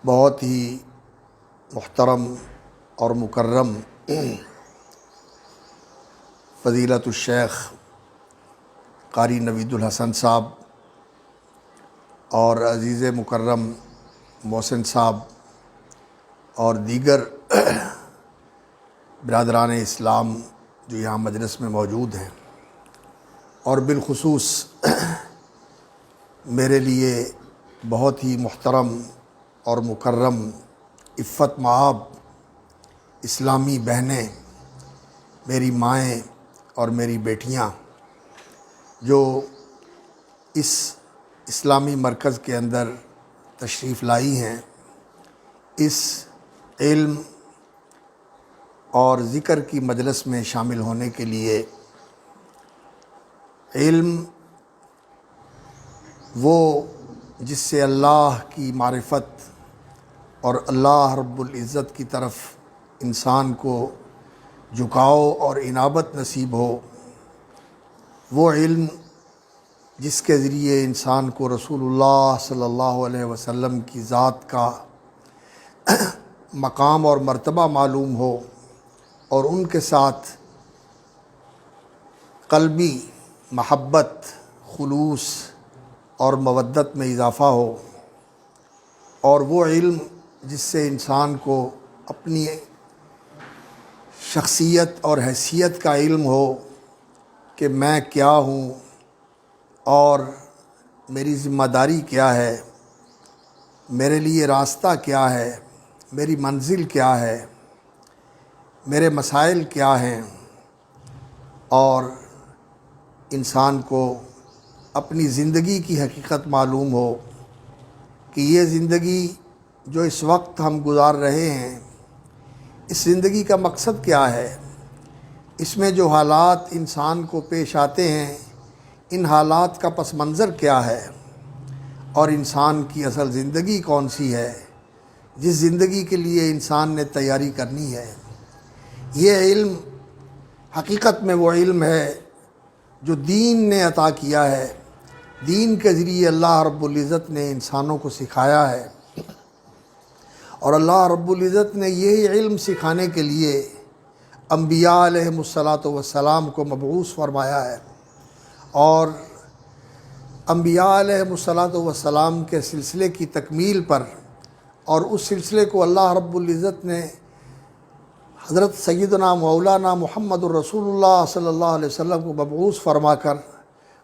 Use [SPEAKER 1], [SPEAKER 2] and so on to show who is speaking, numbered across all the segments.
[SPEAKER 1] بہت ہی محترم اور مکرم فضیلت الشیخ قاری نوید الحسن صاحب اور عزیز مکرم محسن صاحب اور دیگر برادران اسلام جو یہاں مجلس میں موجود ہیں، اور بالخصوص میرے لیے بہت ہی محترم اور مکرم عفت مآب اسلامی بہنیں، میری مائیں اور میری بیٹیاں جو اس اسلامی مرکز کے اندر تشریف لائی ہیں، اس علم اور ذکر کی مجلس میں شامل ہونے کے لیے۔ علم وہ جس سے اللہ کی معرفت اور اللہ رب العزت کی طرف انسان کو جھکاؤ اور انابت نصیب ہو، وہ علم جس کے ذریعے انسان کو رسول اللہ صلی اللہ علیہ وسلم کی ذات کا مقام اور مرتبہ معلوم ہو اور ان کے ساتھ قلبی محبت، خلوص اور مودت میں اضافہ ہو، اور وہ علم جس سے انسان کو اپنی شخصیت اور حیثیت کا علم ہو کہ میں کیا ہوں اور میری ذمہ داری کیا ہے، میرے لیے راستہ کیا ہے، میری منزل کیا ہے، میرے مسائل کیا ہیں، اور انسان کو اپنی زندگی کی حقیقت معلوم ہو کہ یہ زندگی جو اس وقت ہم گزار رہے ہیں، اس زندگی کا مقصد کیا ہے، اس میں جو حالات انسان کو پیش آتے ہیں، ان حالات کا پس منظر کیا ہے، اور انسان کی اصل زندگی کون سی ہے جس زندگی کے لیے انسان نے تیاری کرنی ہے۔ یہ علم حقیقت میں وہ علم ہے جو دین نے عطا کیا ہے، دین کے ذریعے اللہ رب العزت نے انسانوں کو سکھایا ہے، اور اللہ رب العزت نے یہی علم سکھانے کے لیے انبیاء علیہم السلام کو مبعوث فرمایا ہے، اور انبیاء علیہم السلام کے سلسلے کی تکمیل پر، اور اس سلسلے کو اللہ رب العزت نے حضرت سیدنا مولانا محمد الرسول اللہ صلی اللہ علیہ وسلم کو مبعوث فرما کر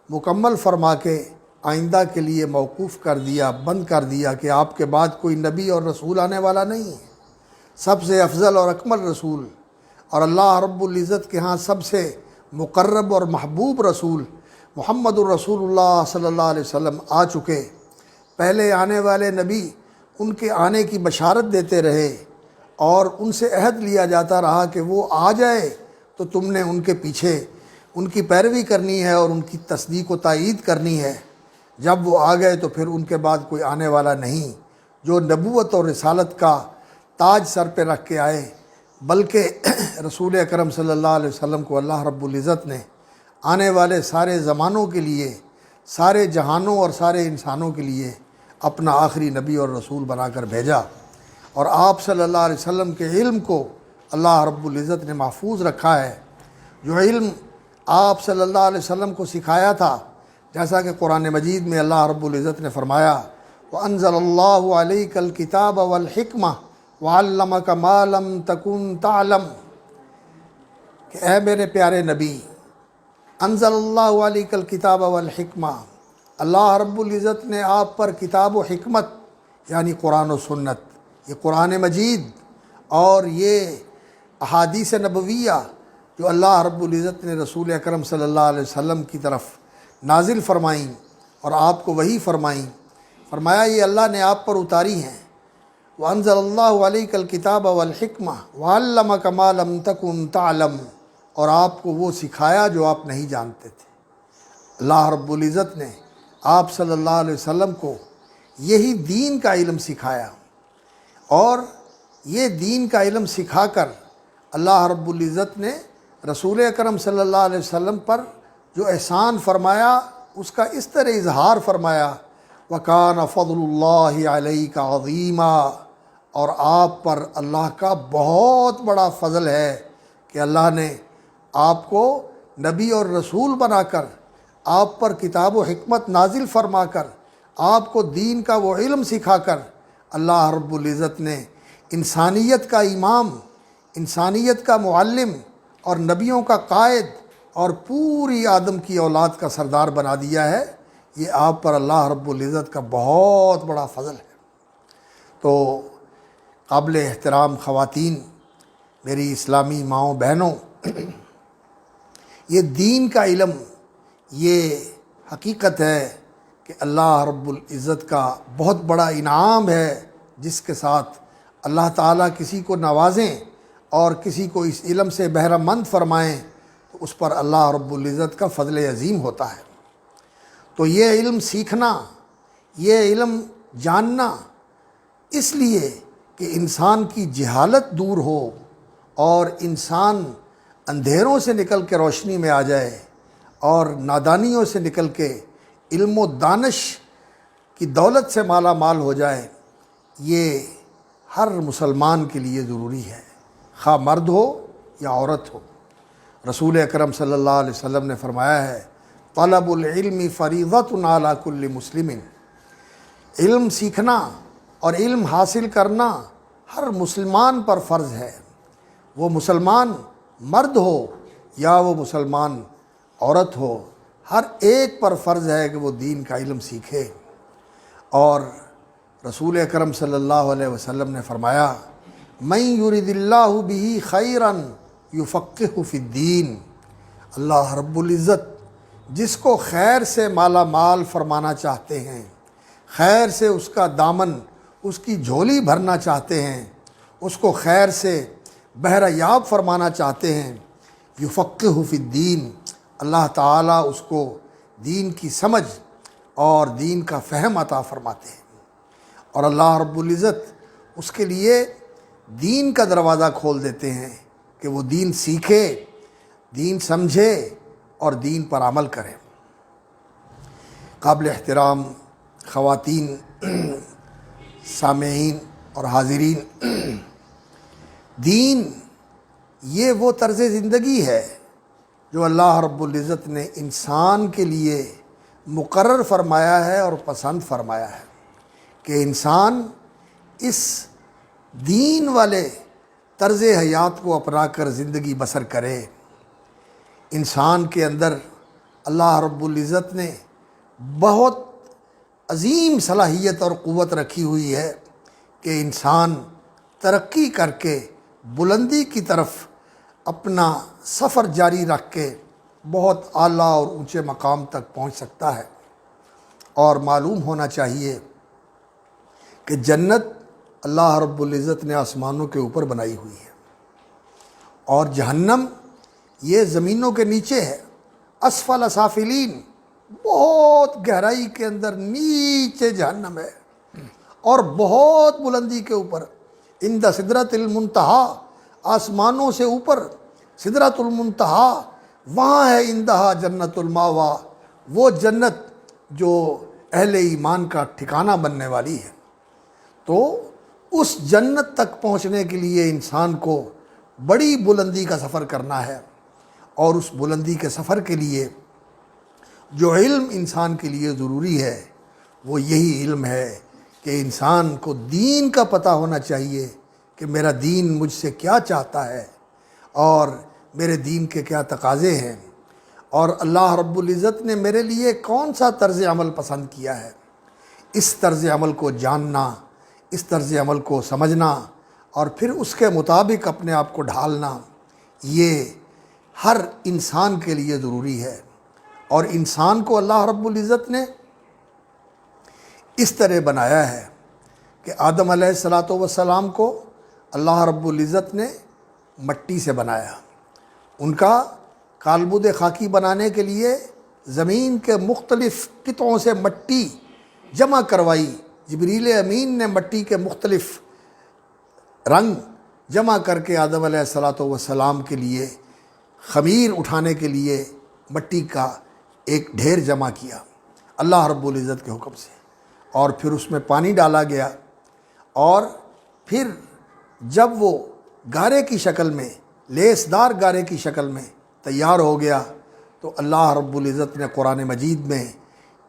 [SPEAKER 1] مکمل فرما کے آئندہ کے لیے موقوف کر دیا، بند کر دیا کہ آپ کے بعد کوئی نبی اور رسول آنے والا نہیں ہے۔ سب سے افضل اور اکمل رسول اور اللہ رب العزت کے ہاں سب سے مقرب اور محبوب رسول محمد الرسول اللہ صلی اللہ علیہ وسلم آ چکے۔ پہلے آنے والے نبی ان کے آنے کی بشارت دیتے رہے، اور ان سے عہد لیا جاتا رہا کہ وہ آ جائے تو تم نے ان کے پیچھے ان کی پیروی کرنی ہے اور ان کی تصدیق و تائید کرنی ہے۔ جب وہ آ گئے تو پھر ان کے بعد کوئی آنے والا نہیں جو نبوت اور رسالت کا تاج سر پہ رکھ کے آئے، بلکہ رسول اکرم صلی اللہ علیہ وسلم کو اللہ رب العزت نے آنے والے سارے زمانوں کے لیے، سارے جہانوں اور سارے انسانوں کے لیے اپنا آخری نبی اور رسول بنا کر بھیجا، اور آپ صلی اللہ علیہ وسلم کے علم کو اللہ رب العزت نے محفوظ رکھا ہے۔ جو علم آپ صلی اللہ علیہ وسلم کو سکھایا تھا، جیسا کہ قرآن مجید میں اللہ رب العزت نے فرمایا وَأَنزَلَ اللَّهُ عَلَيْكَ الْكِتَابَ وَالْحِكْمَةَ وَعَلَّمَكَ مَا لَمْ تَكُنْ تَعْلَمْ، کہ اے میرے پیارے نبی، انزل اللہ علیک الکتاب والحکمہ، اللہ رب العزت نے آپ پر کتاب و حکمت یعنی قرآن و سنت، یہ قرآن مجید اور یہ احادیث نبویہ جو اللہ رب العزت نے رسول اکرم صلی اللہ علیہ وسلم کی طرف نازل فرمائیں اور آپ کو وحی فرمائیں، فرمایا یہ اللہ نے آپ پر اتاری ہیں۔ وَأَنزَلَ اللَّهُ عَلَيْكَ الْكِتَابَ وَالْحِكْمَةَ وَعَلَّمَكَ مَا لَمْ تَكُنْ تَعْلَمْ، اور آپ کو وہ سکھایا جو آپ نہیں جانتے تھے۔ اللہ رب العزت نے آپ صلی اللہ علیہ وسلم کو یہی دین کا علم سکھایا، اور یہ دین کا علم سکھا کر اللہ رب العزت نے رسول اکرم صلی اللہ علیہ وسلم پر جو احسان فرمایا اس کا اس طرح اظہار فرمایا وَكَانَ فَضْلُ اللَّهِ عَلَيْكَ عَظِيمًا، اور آپ پر اللہ کا بہت بڑا فضل ہے کہ اللہ نے آپ کو نبی اور رسول بنا کر، آپ پر کتاب و حکمت نازل فرما کر، آپ کو دین کا وہ علم سکھا کر اللہ رب العزت نے انسانیت کا امام، انسانیت کا معلم اور نبیوں کا قائد اور پوری آدم کی اولاد کا سردار بنا دیا ہے۔ یہ آپ پر اللہ رب العزت کا بہت بڑا فضل ہے۔ تو قابل احترام خواتین، میری اسلامی ماؤں بہنوں، یہ دین کا علم، یہ حقیقت ہے کہ اللہ رب العزت کا بہت بڑا انعام ہے، جس کے ساتھ اللہ تعالیٰ کسی کو نوازیں اور کسی کو اس علم سے بہرہ مند فرمائیں تو اس پر اللہ رب العزت کا فضل عظیم ہوتا ہے۔ تو یہ علم سیکھنا، یہ علم جاننا، اس لیے کہ انسان کی جہالت دور ہو اور انسان اندھیروں سے نکل کے روشنی میں آ جائے اور نادانیوں سے نکل کے علم و دانش کی دولت سے مالا مال ہو جائے، یہ ہر مسلمان کے لیے ضروری ہے، خواہ مرد ہو یا عورت ہو۔ رسول اکرم صلی اللہ علیہ وسلم نے فرمایا ہے، طلب العلم فریضۃ علی کل مسلم، علم سیکھنا اور علم حاصل کرنا ہر مسلمان پر فرض ہے، وہ مسلمان مرد ہو یا وہ مسلمان عورت ہو، ہر ایک پر فرض ہے کہ وہ دین کا علم سیکھے۔ اور رسول اکرم صلی اللہ علیہ وسلم نے فرمایا، من یرد اللہ بہ خیرا یفقہہ فی الدین، اللہ رب العزت جس کو خیر سے مالا مال فرمانا چاہتے ہیں، خیر سے اس کا دامن، اس کی جھولی بھرنا چاہتے ہیں، اس کو خیر سے بہرہ یاب فرمانا چاہتے ہیں، یفقہہ فی الدین، اللہ تعالیٰ اس کو دین کی سمجھ اور دین کا فہم عطا فرماتے ہیں، اور اللہ رب العزت اس کے لیے دین کا دروازہ کھول دیتے ہیں کہ وہ دین سیکھے، دین سمجھے اور دین پر عمل کرے۔ قابل احترام خواتین، سامعین اور حاضرین، دین یہ وہ طرز زندگی ہے جو اللہ رب العزت نے انسان کے لیے مقرر فرمایا ہے اور پسند فرمایا ہے کہ انسان اس دین والے طرز حیات کو اپنا کر زندگی بسر کرے۔ انسان کے اندر اللہ رب العزت نے بہت عظیم صلاحیت اور قوت رکھی ہوئی ہے کہ انسان ترقی کر کے بلندی کی طرف اپنا سفر جاری رکھ کے بہت اعلیٰ اور اونچے مقام تک پہنچ سکتا ہے۔ اور معلوم ہونا چاہیے کہ جنت اللہ رب العزت نے آسمانوں کے اوپر بنائی ہوئی ہے، اور جہنم یہ زمینوں کے نیچے ہے، اسفل سافلین، بہت گہرائی کے اندر نیچے جہنم ہے، اور بہت بلندی کے اوپر عند سدرۃ المنتہا، آسمانوں سے اوپر سدرۃ المنتہا، وہاں ہے عندہا جنت الماوا، وہ جنت جو اہل ایمان کا ٹھکانہ بننے والی ہے۔ تو اس جنت تک پہنچنے کے لیے انسان کو بڑی بلندی کا سفر کرنا ہے، اور اس بلندی کے سفر کے لیے جو علم انسان کے لیے ضروری ہے وہ یہی علم ہے کہ انسان کو دین کا پتہ ہونا چاہیے کہ میرا دین مجھ سے کیا چاہتا ہے اور میرے دین کے کیا تقاضے ہیں، اور اللہ رب العزت نے میرے لیے کون سا طرز عمل پسند کیا ہے۔ اس طرز عمل کو جاننا، اس طرز عمل کو سمجھنا اور پھر اس کے مطابق اپنے آپ کو ڈھالنا، یہ ہر انسان کے لیے ضروری ہے۔ اور انسان کو اللہ رب العزت نے اس طرح بنایا ہے کہ آدم علیہ السلام کو اللہ رب العزت نے مٹی سے بنایا، ان کا کالبد خاکی بنانے کے لیے زمین کے مختلف قطعوں سے مٹی جمع کروائی، جبریل امین نے مٹی کے مختلف رنگ جمع کر کے آدم علیہ السلام کے لیے خمیر اٹھانے کے لیے مٹی کا ایک ڈھیر جمع کیا اللہ رب العزت کے حکم سے، اور پھر اس میں پانی ڈالا گیا، اور پھر جب وہ گارے کی شکل میں، لیسدار گارے کی شکل میں تیار ہو گیا تو اللہ رب العزت نے قرآن مجید میں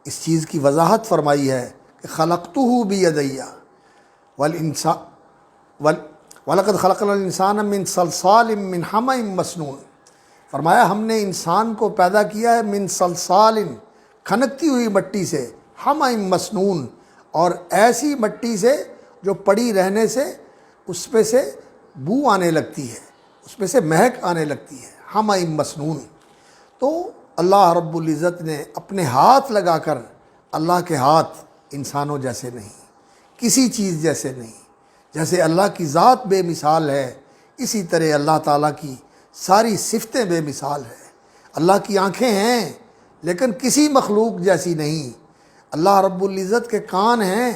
[SPEAKER 1] اس چیز کی وضاحت فرمائی ہے کہ خلقتہ بیدی وَلَقَدْ خَلَقْنَا الْإِنسَانَ مِنْ صَلْصَالٍ مِّنْ حَمَإٍ مَّسْنُونٍ، فرمایا ہم نے انسان کو پیدا کیا ہے من صلصال، کھنکتی ہوئی مٹی سے، حَمَإٍ مَّسْنُون، اور ایسی مٹی سے جو پڑی رہنے سے اس پہ سے بو آنے لگتی ہے، اس پہ سے مہک آنے لگتی ہے، حَمَإٍ مَّسْنُون۔ تو اللہ رب العزت نے اپنے ہاتھ لگا کر، اللہ کے ہاتھ انسانوں جیسے نہیں، کسی چیز جیسے نہیں، جیسے اللہ کی ذات بے مثال ہے اسی طرح اللہ تعالیٰ کی ساری صفتیں بے مثال ہے۔ اللہ کی آنکھیں ہیں لیکن کسی مخلوق جیسی نہیں، اللہ رب العزت کے کان ہیں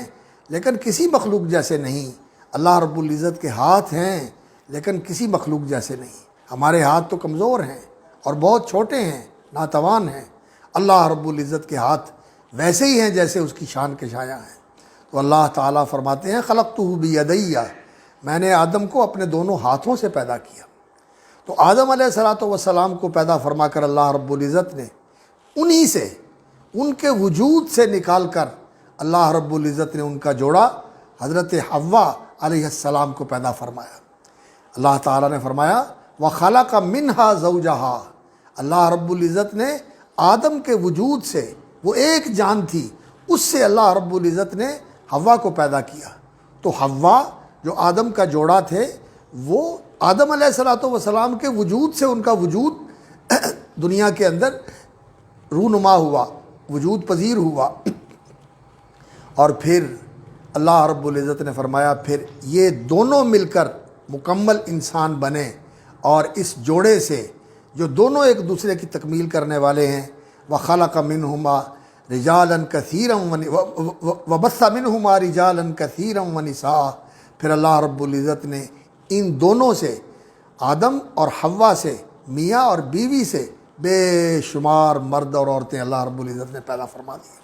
[SPEAKER 1] لیکن کسی مخلوق جیسے نہیں، اللہ رب العزت کے ہاتھ ہیں لیکن کسی مخلوق جیسے نہیں۔ ہمارے ہاتھ تو کمزور ہیں اور بہت چھوٹے ہیں، ناتوان ہیں، اللہ رب العزت کے ہاتھ ویسے ہی ہیں جیسے اس کی شان کے شایع ہیں۔ تو اللہ تعالیٰ فرماتے ہیں خلقتہ بیدی، میں نے آدم کو اپنے دونوں ہاتھوں سے پیدا کیا۔ تو آدم علیہ السلام کو پیدا فرما کر اللہ رب العزت نے انہی سے، ان کے وجود سے نکال کر اللہ رب العزت نے ان کا جوڑا حضرت حوا علیہ السلام کو پیدا فرمایا۔ اللہ تعالیٰ نے فرمایا وَخَلَقَ مِنْهَا زَوْجَهَا، اللہ رب العزت نے آدم کے وجود سے، وہ ایک جان تھی، اس سے اللہ رب العزت نے حوا کو پیدا کیا۔ تو حوا جو آدم کا جوڑا تھے وہ آدم علیہ السلام کے وجود سے ان کا وجود دنیا کے اندر رونما ہوا، وجود پذیر ہوا۔ اور پھر اللہ رب العزت نے فرمایا پھر یہ دونوں مل کر مکمل انسان بنے، اور اس جوڑے سے جو دونوں ایک دوسرے کی تکمیل کرنے والے ہیں، وَخَلَقَ مِنْهُمَا رِجَالًا كَثِيرًا وَبَثَّ مِنْهُمَا رِجَالًا كَثِيرًا وَنِسَاءً، پھر اللہ رب العزت نے ان دونوں سے، آدم اور حوا سے، میاں اور بیوی سے بے شمار مرد اور عورتیں اللہ رب العزت نے پیدا فرما دی۔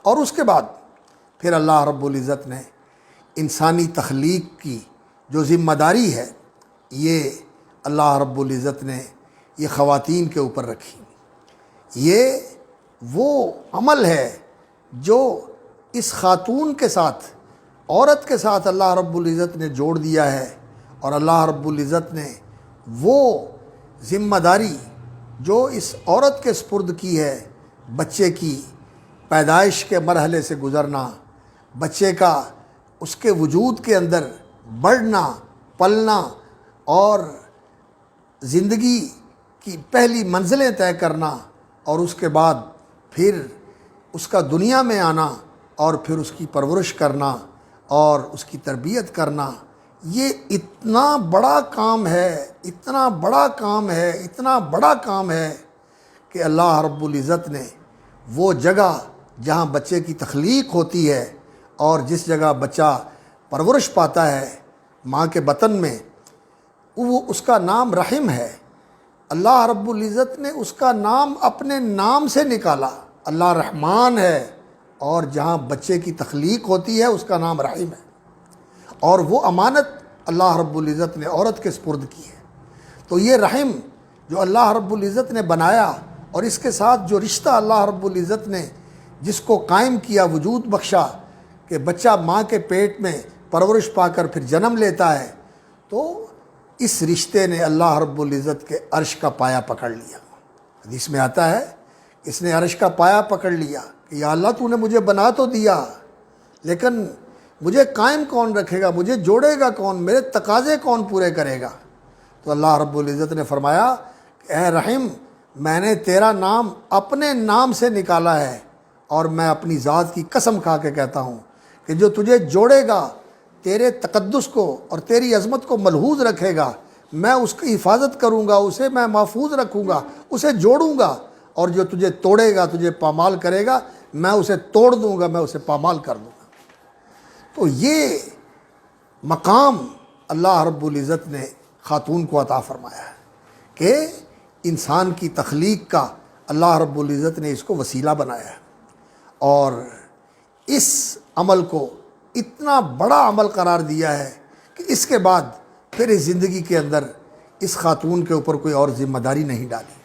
[SPEAKER 1] اور اس کے بعد پھر اللہ رب العزت نے انسانی تخلیق کی جو ذمہ داری ہے یہ اللہ رب العزت نے یہ خواتین کے اوپر رکھی۔ یہ وہ عمل ہے جو اس خاتون کے ساتھ، عورت کے ساتھ اللہ رب العزت نے جوڑ دیا ہے، اور اللہ رب العزت نے وہ ذمہ داری جو اس عورت کے سپرد کی ہے، بچے کی پیدائش کے مرحلے سے گزرنا، بچے کا اس کے وجود کے اندر بڑھنا، پلنا اور زندگی کی پہلی منزلیں طے کرنا، اور اس کے بعد پھر اس کا دنیا میں آنا، اور پھر اس کی پرورش کرنا اور اس کی تربیت کرنا، یہ اتنا بڑا کام ہے، اتنا بڑا کام ہے، اتنا بڑا کام ہے کہ اللہ رب العزت نے وہ جگہ جہاں بچے کی تخلیق ہوتی ہے اور جس جگہ بچہ پرورش پاتا ہے ماں کے بطن میں، وہ اس کا نام رحم ہے۔ اللہ رب العزت نے اس کا نام اپنے نام سے نکالا، اللہ رحمان ہے، اور جہاں بچے کی تخلیق ہوتی ہے اس کا نام رحیم ہے، اور وہ امانت اللہ رب العزت نے عورت کے سپرد کی ہے۔ تو یہ رحم جو اللہ رب العزت نے بنایا، اور اس کے ساتھ جو رشتہ اللہ رب العزت نے جس کو قائم کیا، وجود بخشا کہ بچہ ماں کے پیٹ میں پرورش پا کر پھر جنم لیتا ہے، تو اس رشتے نے اللہ رب العزت کے عرش کا پایا پکڑ لیا۔ حدیث میں آتا ہے اس نے عرش کا پایا پکڑ لیا کہ یا اللہ تو نے مجھے بنا تو دیا، لیکن مجھے قائم کون رکھے گا، مجھے جوڑے گا کون، میرے تقاضے کون پورے کرے گا؟ تو اللہ رب العزت نے فرمایا کہ اے رحم، میں نے تیرا نام اپنے نام سے نکالا ہے، اور میں اپنی ذات کی قسم کھا کے کہتا ہوں کہ جو تجھے جوڑے گا، تیرے تقدس کو اور تیری عظمت کو ملحوظ رکھے گا، میں اس کی حفاظت کروں گا، اسے میں محفوظ رکھوں گا، اسے جوڑوں گا، اور جو تجھے توڑے گا، تجھے پامال کرے گا، میں اسے توڑ دوں گا، میں اسے پامال کر دوں گا۔ تو یہ مقام اللہ رب العزت نے خاتون کو عطا فرمایا ہے کہ انسان کی تخلیق کا اللہ رب العزت نے اس کو وسیلہ بنایا ہے، اور اس عمل کو اتنا بڑا عمل قرار دیا ہے کہ اس کے بعد پھر اس زندگی کے اندر اس خاتون کے اوپر کوئی اور ذمہ داری نہیں ڈالی،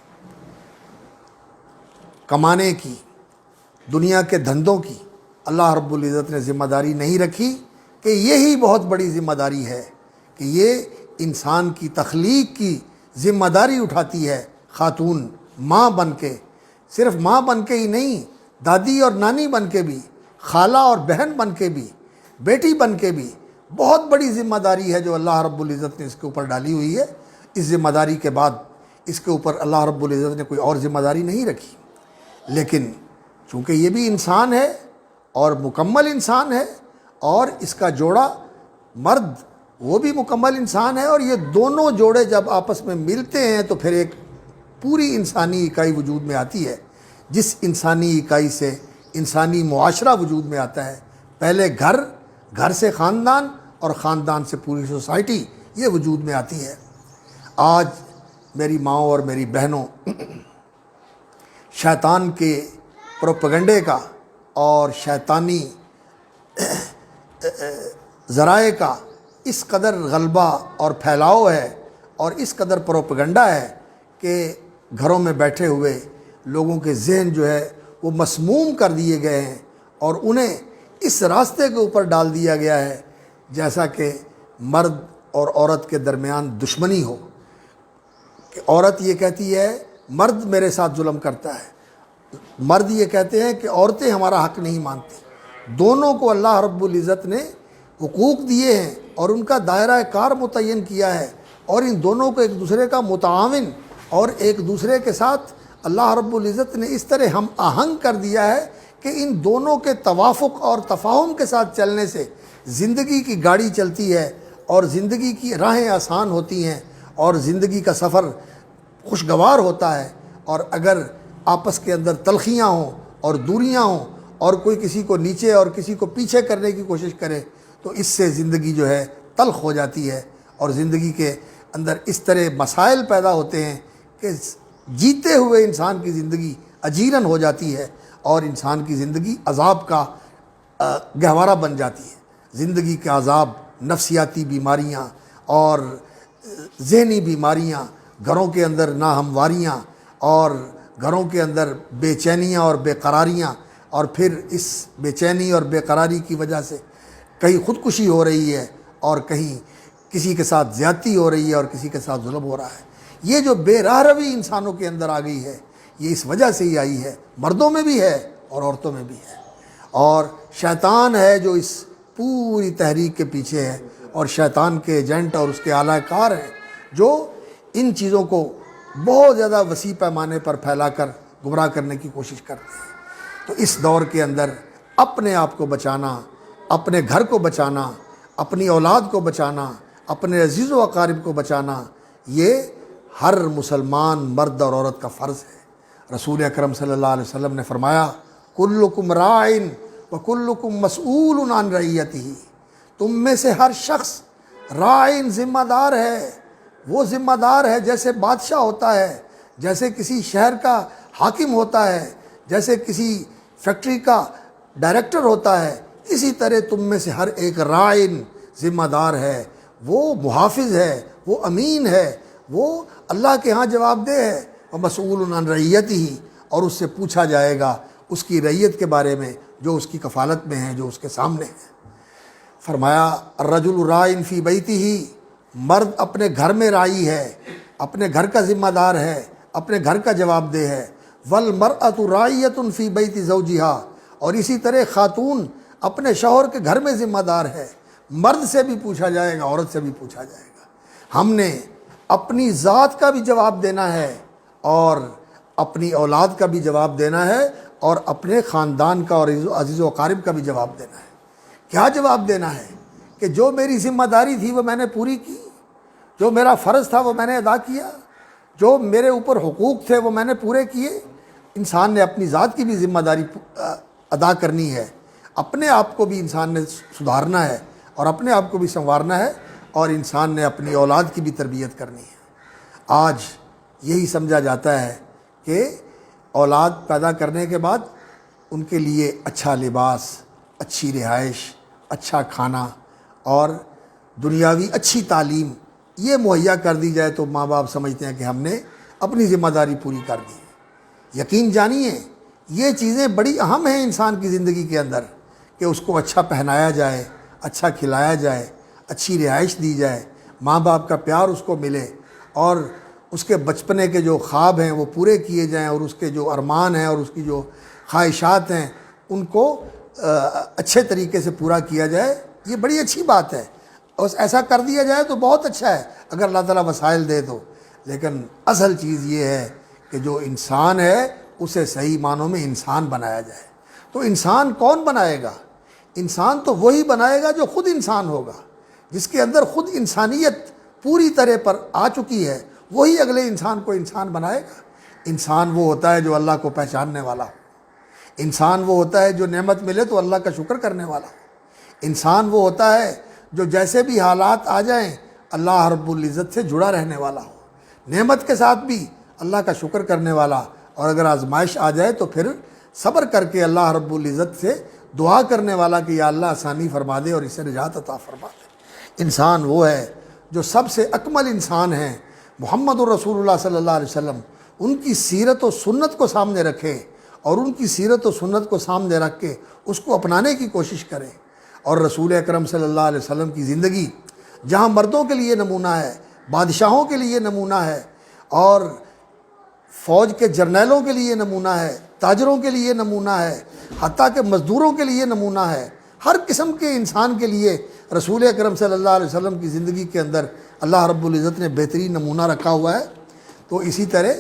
[SPEAKER 1] کمانے کی، دنیا کے دھندوں کی اللہ رب العزت نے ذمہ داری نہیں رکھی، کہ یہی بہت بڑی ذمہ داری ہے کہ یہ انسان کی تخلیق کی ذمہ داری اٹھاتی ہے خاتون، ماں بن کے، صرف ماں بن کے ہی نہیں، دادی اور نانی بن کے بھی، خالہ اور بہن بن کے بھی، بیٹی بن کے بھی، بہت بڑی ذمہ داری ہے جو اللہ رب العزت نے اس کے اوپر ڈالی ہوئی ہے۔ اس ذمہ داری کے بعد اس کے اوپر اللہ رب العزت نے کوئی اور ذمہ داری نہیں رکھی، لیکن چونکہ یہ بھی انسان ہے اور مکمل انسان ہے، اور اس کا جوڑا مرد وہ بھی مکمل انسان ہے، اور یہ دونوں جوڑے جب آپس میں ملتے ہیں تو پھر ایک پوری انسانی اکائی وجود میں آتی ہے، جس انسانی اکائی سے انسانی معاشرہ وجود میں آتا ہے۔ پہلے گھر، گھر سے خاندان، اور خاندان سے پوری سوسائٹی یہ وجود میں آتی ہے۔ آج میری ماؤں اور میری بہنوں، شیطان کے پروپیگنڈے کا اور شیطانی ذرائع کا اس قدر غلبہ اور پھیلاؤ ہے، اور اس قدر پروپیگنڈا ہے کہ گھروں میں بیٹھے ہوئے لوگوں کے ذہن جو ہے وہ مسموم کر دیے گئے ہیں، اور انہیں اس راستے کے اوپر ڈال دیا گیا ہے جیسا کہ مرد اور عورت کے درمیان دشمنی ہو، کہ عورت یہ کہتی ہے مرد میرے ساتھ ظلم کرتا ہے، مرد یہ کہتے ہیں کہ عورتیں ہمارا حق نہیں مانتی۔ دونوں کو اللہ رب العزت نے حقوق دیے ہیں اور ان کا دائرہ کار متعین کیا ہے، اور ان دونوں کو ایک دوسرے کا متعاون اور ایک دوسرے کے ساتھ اللہ رب العزت نے اس طرح ہم آہنگ کر دیا ہے کہ ان دونوں کے توافق اور تفاہم کے ساتھ چلنے سے زندگی کی گاڑی چلتی ہے، اور زندگی کی راہیں آسان ہوتی ہیں، اور زندگی کا سفر خوشگوار ہوتا ہے۔ اور اگر آپس کے اندر تلخیاں ہوں اور دوریاں ہوں، اور کوئی کسی کو نیچے اور کسی کو پیچھے کرنے کی کوشش کرے، تو اس سے زندگی جو ہے تلخ ہو جاتی ہے، اور زندگی کے اندر اس طرح مسائل پیدا ہوتے ہیں کہ جیتے ہوئے انسان کی زندگی اجیرن ہو جاتی ہے، اور انسان کی زندگی عذاب کا گہوارہ بن جاتی ہے۔ زندگی کے عذاب، نفسیاتی بیماریاں اور ذہنی بیماریاں، گھروں کے اندر ناہمواریاں، اور گھروں کے اندر بے چینیاں اور بے قراریاں، اور پھر اس بے چینی اور بے قراری کی وجہ سے کہیں خودکشی ہو رہی ہے، اور کہیں کسی کے ساتھ زیادتی ہو رہی ہے، اور کسی کے ساتھ ظلم ہو رہا ہے۔ یہ جو بے راہ روی انسانوں کے اندر آ گئی ہے، یہ اس وجہ سے ہی آئی ہے، مردوں میں بھی ہے اور عورتوں میں بھی ہے، اور شیطان ہے جو اس پوری تحریک کے پیچھے ہے، اور شیطان کے ایجنٹ اور اس کے اعلی کار ہیں جو ان چیزوں کو بہت زیادہ وسیع پیمانے پر پھیلا کر گمراہ کرنے کی کوشش کرتے ہیں۔ تو اس دور کے اندر اپنے آپ کو بچانا، اپنے گھر کو بچانا، اپنی اولاد کو بچانا، اپنے عزیز و اقارب کو بچانا، یہ ہر مسلمان مرد اور عورت کا فرض ہے۔ رسول اکرم صلی اللہ علیہ وسلم نے فرمایا، کلکم راعٍ وکلکم مسئول عن رعیتہ، تم میں سے ہر شخص راعٍ ذمہ دار ہے۔ وہ ذمہ دار ہے جیسے بادشاہ ہوتا ہے، جیسے کسی شہر کا حاکم ہوتا ہے، جیسے کسی فیکٹری کا ڈائریکٹر ہوتا ہے، اسی طرح تم میں سے ہر ایک راعٍ ذمہ دار ہے، وہ محافظ ہے، وہ امین ہے، وہ اللہ کے ہاں جواب دہ ہے، ومسئول عن رعیتہ، اور اس سے پوچھا جائے گا اس کی رعیت کے بارے میں جو اس کی کفالت میں ہے، جو اس کے سامنے ہے۔ فرمایا الرجل راعٍ فی بیتہ، مرد اپنے گھر میں راعی ہے، اپنے گھر کا ذمہ دار ہے، اپنے گھر کا جواب دہ ہے، والمرأۃ راعیۃ فی بیت زوجہا، اور اسی طرح خاتون اپنے شوہر کے گھر میں ذمہ دار ہے۔ مرد سے بھی پوچھا جائے گا، عورت سے بھی پوچھا جائے گا۔ ہم نے اپنی ذات کا بھی جواب دینا ہے، اور اپنی اولاد کا بھی جواب دینا ہے، اور اپنے خاندان کا اور عزیز و اقارب کا بھی جواب دینا ہے۔ کیا جواب دینا ہے؟ کہ جو میری ذمہ داری تھی وہ میں نے پوری کی، جو میرا فرض تھا وہ میں نے ادا کیا، جو میرے اوپر حقوق تھے وہ میں نے پورے کیے۔ انسان نے اپنی ذات کی بھی ذمہ داری ادا کرنی ہے، اپنے آپ کو بھی انسان نے سدھارنا ہے، اور اپنے آپ کو بھی سنوارنا ہے، اور انسان نے اپنی اولاد کی بھی تربیت کرنی ہے۔ آج یہی سمجھا جاتا ہے کہ اولاد پیدا کرنے کے بعد ان کے لیے اچھا لباس، اچھی رہائش، اچھا کھانا، اور دنیاوی اچھی تعلیم یہ مہیا کر دی جائے تو ماں باپ سمجھتے ہیں کہ ہم نے اپنی ذمہ داری پوری کر دی۔ یقین جانیے یہ چیزیں بڑی اہم ہیں انسان کی زندگی کے اندر، کہ اس کو اچھا پہنایا جائے، اچھا کھلایا جائے، اچھی رہائش دی جائے، ماں باپ کا پیار اس کو ملے، اور اس کے بچپنے کے جو خواب ہیں وہ پورے کیے جائیں، اور اس کے جو ارمان ہیں اور اس کی جو خواہشات ہیں ان کو اچھے طریقے سے پورا کیا جائے۔ یہ بڑی اچھی بات ہے، اور ایسا کر دیا جائے تو بہت اچھا ہے اگر اللہ تعالیٰ وسائل دے تو۔ لیکن اصل چیز یہ ہے کہ جو انسان ہے اسے صحیح معنوں میں انسان بنایا جائے۔ تو انسان کون بنائے گا؟ انسان تو وہی بنائے گا جو خود انسان ہوگا، جس کے اندر خود انسانیت پوری طرح پر آ چکی ہے، وہی اگلے انسان کو انسان بنائے گا۔ انسان وہ ہوتا ہے جو اللہ کو پہچاننے والا ہو، انسان وہ ہوتا ہے جو نعمت ملے تو اللہ کا شکر کرنے والا ہو، انسان وہ ہوتا ہے جو جیسے بھی حالات آ جائیں اللہ رب العزت سے جڑا رہنے والا ہو، نعمت کے ساتھ بھی اللہ کا شکر کرنے والا، اور اگر آزمائش آ جائے تو پھر صبر کر کے اللہ رب العزت سے دعا کرنے والا کہ یا اللہ آسانی فرما دے اور اسے نجات عطا فرما دے۔ انسان وہ ہے جو سب سے اکمل انسان ہیں، محمد الرسول اللہ صلی اللہ علیہ وسلم، ان کی سیرت و سنت کو سامنے رکھے، اور ان کی سیرت و سنت کو سامنے رکھ کے اس کو اپنانے کی کوشش کریں۔ اور رسول اکرم صلی اللہ علیہ وسلم کی زندگی جہاں مردوں کے لیے نمونہ ہے، بادشاہوں کے لیے نمونہ ہے، اور فوج کے جرنیلوں کے لیے نمونہ ہے، تاجروں کے لیے نمونہ ہے، حتیٰ کہ مزدوروں کے لیے نمونہ ہے، ہر قسم کے انسان کے لیے رسول اکرم صلی اللہ علیہ وسلم کی زندگی کے اندر اللہ رب العزت نے بہترین نمونہ رکھا ہوا ہے۔ تو اسی طرح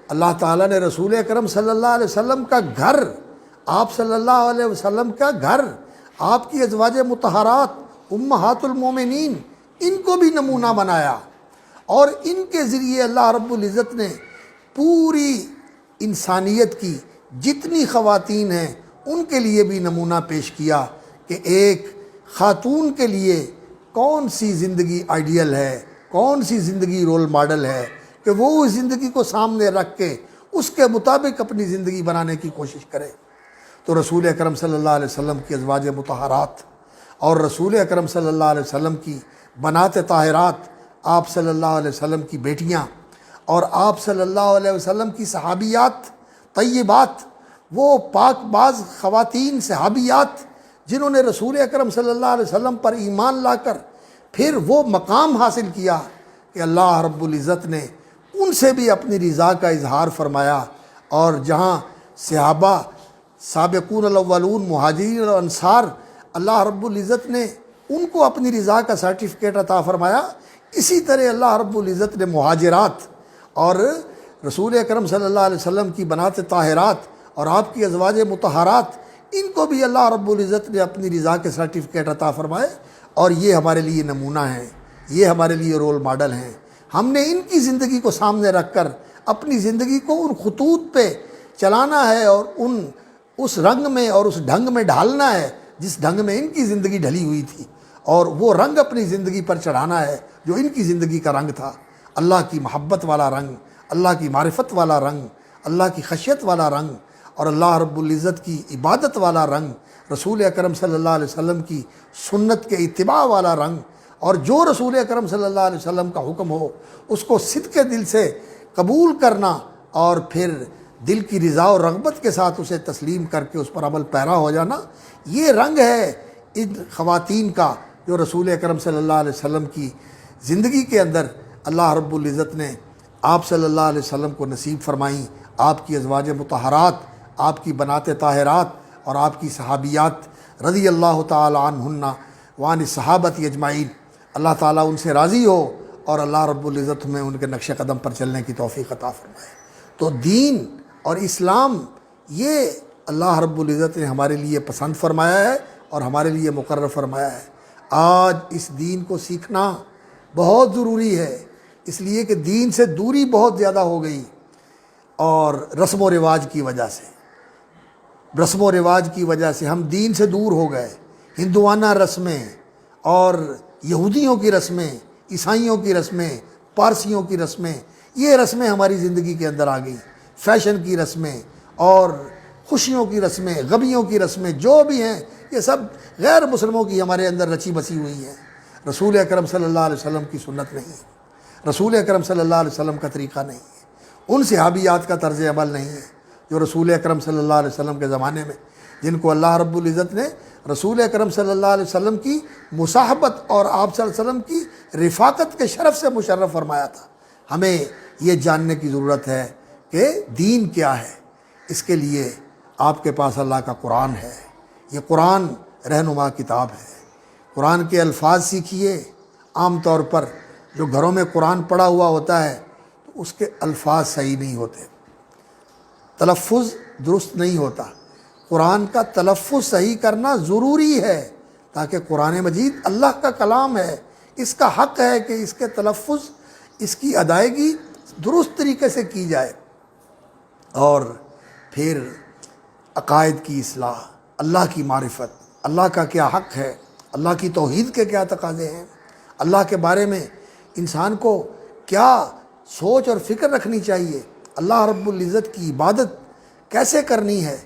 [SPEAKER 1] اللہ تعالیٰ نے رسول اکرم صلی اللہ علیہ وسلم کا گھر، آپ صلی اللہ علیہ وسلم کا گھر، آپ کی ازواج مطہرات امہات المومنین، ان کو بھی نمونہ بنایا، اور ان کے ذریعے اللہ رب العزت نے پوری انسانیت کی جتنی خواتین ہیں ان کے لیے بھی نمونہ پیش کیا کہ ایک خاتون کے لیے کون سی زندگی آئیڈیل ہے، کون سی زندگی رول ماڈل ہے، کہ وہ اس زندگی کو سامنے رکھ کے اس کے مطابق اپنی زندگی بنانے کی کوشش کرے۔ تو رسول اکرم صلی اللہ علیہ وسلم کی ازواج مطہرات اور رسول اکرم صلی اللہ علیہ وسلم کی بنات طاہرات، آپ صلی اللہ علیہ وسلم کی بیٹیاں، اور آپ صلی اللہ علیہ وسلم کی صحابیات طیبات، وہ پاک باز خواتین صحابیات جنہوں نے رسول اکرم صلی اللہ علیہ وسلم پر ایمان لا کر پھر وہ مقام حاصل کیا کہ اللہ رب العزت نے ان سے بھی اپنی رضا کا اظہار فرمایا، اور جہاں صحابہ سابقون الاولون مہاجرین اور انصار اللہ رب العزت نے ان کو اپنی رضا کا سرٹیفکیٹ عطا فرمایا، اسی طرح اللہ رب العزت نے مہاجرات اور رسول اکرم صلی اللہ علیہ وسلم کی بنات طاہرات اور آپ کی ازواج مطہرات، ان کو بھی اللہ رب العزت نے اپنی رضا کے سرٹیفکیٹ عطا فرمائے، اور یہ ہمارے لیے نمونہ ہیں، یہ ہمارے لیے رول ماڈل ہیں۔ ہم نے ان کی زندگی کو سامنے رکھ کر اپنی زندگی کو ان خطوط پہ چلانا ہے، اور اس رنگ میں اور اس ڈھنگ میں ڈھالنا ہے جس ڈھنگ میں ان کی زندگی ڈھلی ہوئی تھی، اور وہ رنگ اپنی زندگی پر چڑھانا ہے جو ان کی زندگی کا رنگ تھا، اللہ کی محبت والا رنگ، اللہ کی معرفت والا رنگ، اللہ کی خشیت والا رنگ، اور اللہ رب العزت کی عبادت والا رنگ، رسول اکرم صلی اللہ علیہ وسلم کی سنت کے اتباع والا رنگ، اور جو رسول اکرم صلی اللہ علیہ وسلم کا حکم ہو اس کو صدق دل سے قبول کرنا، اور پھر دل کی رضا اور رغبت کے ساتھ اسے تسلیم کر کے اس پر عمل پیرا ہو جانا۔ یہ رنگ ہے ان خواتین کا جو رسول اکرم صلی اللہ علیہ وسلم کی زندگی کے اندر اللہ رب العزت نے آپ صلی اللہ علیہ وسلم کو نصیب فرمائیں۔ آپ کی ازواج مطہرات، آپ کی بنات طاہرات اور آپ کی صحابیات رضی اللہ تعالی عنہن وعن صحابت اجمعین، اللہ تعالیٰ ان سے راضی ہو، اور اللہ رب العزت میں ان کے نقش قدم پر چلنے کی توفیق عطا فرمائے۔ تو دین اور اسلام یہ اللہ رب العزت نے ہمارے لیے پسند فرمایا ہے اور ہمارے لیے مقرر فرمایا ہے۔ آج اس دین کو سیکھنا بہت ضروری ہے، اس لیے کہ دین سے دوری بہت زیادہ ہو گئی، اور رسم و رواج کی وجہ سے ہم دین سے دور ہو گئے۔ ہندوانہ رسمیں اور یہودیوں کی رسمیں، عیسائیوں کی رسمیں، پارسیوں کی رسمیں، یہ رسمیں ہماری زندگی کے اندر آ گئیں۔ فیشن کی رسمیں اور خوشیوں کی رسمیں، غمیوں کی رسمیں جو بھی ہیں، یہ سب غیر مسلموں کی ہمارے اندر رچی بسی ہوئی ہیں۔ رسول اکرم صلی اللہ علیہ وسلم کی سنت نہیں ہے، رسول اکرم صلی اللہ علیہ وسلم کا طریقہ نہیں ہے، ان صحابیات کا طرز عمل نہیں ہے جو رسول اکرم صلی اللہ علیہ وسلم کے زمانے میں، جن کو اللہ رب العزت نے رسول اکرم صلی اللہ علیہ وسلم کی مصاحبت اور آپ صلی اللہ علیہ وسلم کی رفاقت کے شرف سے مشرف فرمایا تھا۔ ہمیں یہ جاننے کی ضرورت ہے کہ دین کیا ہے۔ اس کے لیے آپ کے پاس اللہ کا قرآن ہے، یہ قرآن رہنما کتاب ہے۔ قرآن کے الفاظ سیکھیے۔ عام طور پر جو گھروں میں قرآن پڑھا ہوا ہوتا ہے تو اس کے الفاظ صحیح نہیں ہوتے، تلفظ درست نہیں ہوتا۔ قرآن کا تلفظ صحیح کرنا ضروری ہے، تاکہ قرآن مجید اللہ کا کلام ہے، اس کا حق ہے کہ اس کے تلفظ، اس کی ادائیگی درست طریقے سے کی جائے۔ اور پھر عقائد کی اصلاح، اللہ کی معرفت، اللہ کا کیا حق ہے، اللہ کی توحید کے کیا تقاضے ہیں، اللہ کے بارے میں انسان کو کیا سوچ اور فکر رکھنی چاہیے، اللہ رب العزت کی عبادت کیسے کرنی ہے،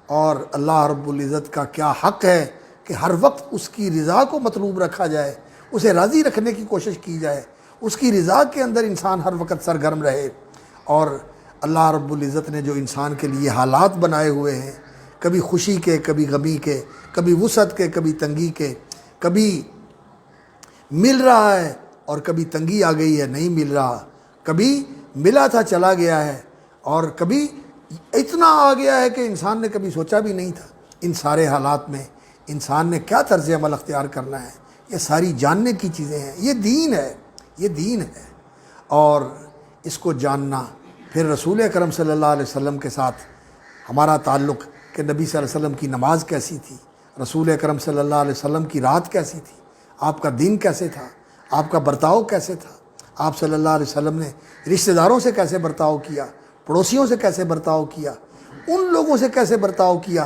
[SPEAKER 1] اور اللہ رب العزت کا کیا حق ہے کہ ہر وقت اس کی رضا کو مطلوب رکھا جائے، اسے راضی رکھنے کی کوشش کی جائے، اس کی رضا کے اندر انسان ہر وقت سرگرم رہے۔ اور اللہ رب العزت نے جو انسان کے لیے حالات بنائے ہوئے ہیں، کبھی خوشی کے، کبھی غمی کے، کبھی وسعت کے، کبھی تنگی کے، کبھی مل رہا ہے اور کبھی تنگی آ گئی ہے نہیں مل رہا، کبھی ملا تھا چلا گیا ہے، اور کبھی اتنا آ گیا ہے کہ انسان نے کبھی سوچا بھی نہیں تھا۔ ان سارے حالات میں انسان نے کیا طرز عمل اختیار کرنا ہے، یہ ساری جاننے کی چیزیں ہیں۔ یہ دین ہے، یہ دین ہے، اور اس کو جاننا۔ پھر رسول اکرم صلی اللہ علیہ وسلم کے ساتھ ہمارا تعلق کہ نبی صلی اللہ علیہ وسلم کی نماز کیسی تھی، رسول اکرم صلی اللہ علیہ وسلم کی رات کیسی تھی، آپ کا دن کیسے تھا، آپ کا برتاؤ کیسے تھا، آپ صلی اللہ علیہ وسلم نے رشتہ داروں سے کیسے برتاؤ کیا، پڑوسیوں سے کیسے برتاؤ کیا، ان لوگوں سے کیسے برتاؤ کیا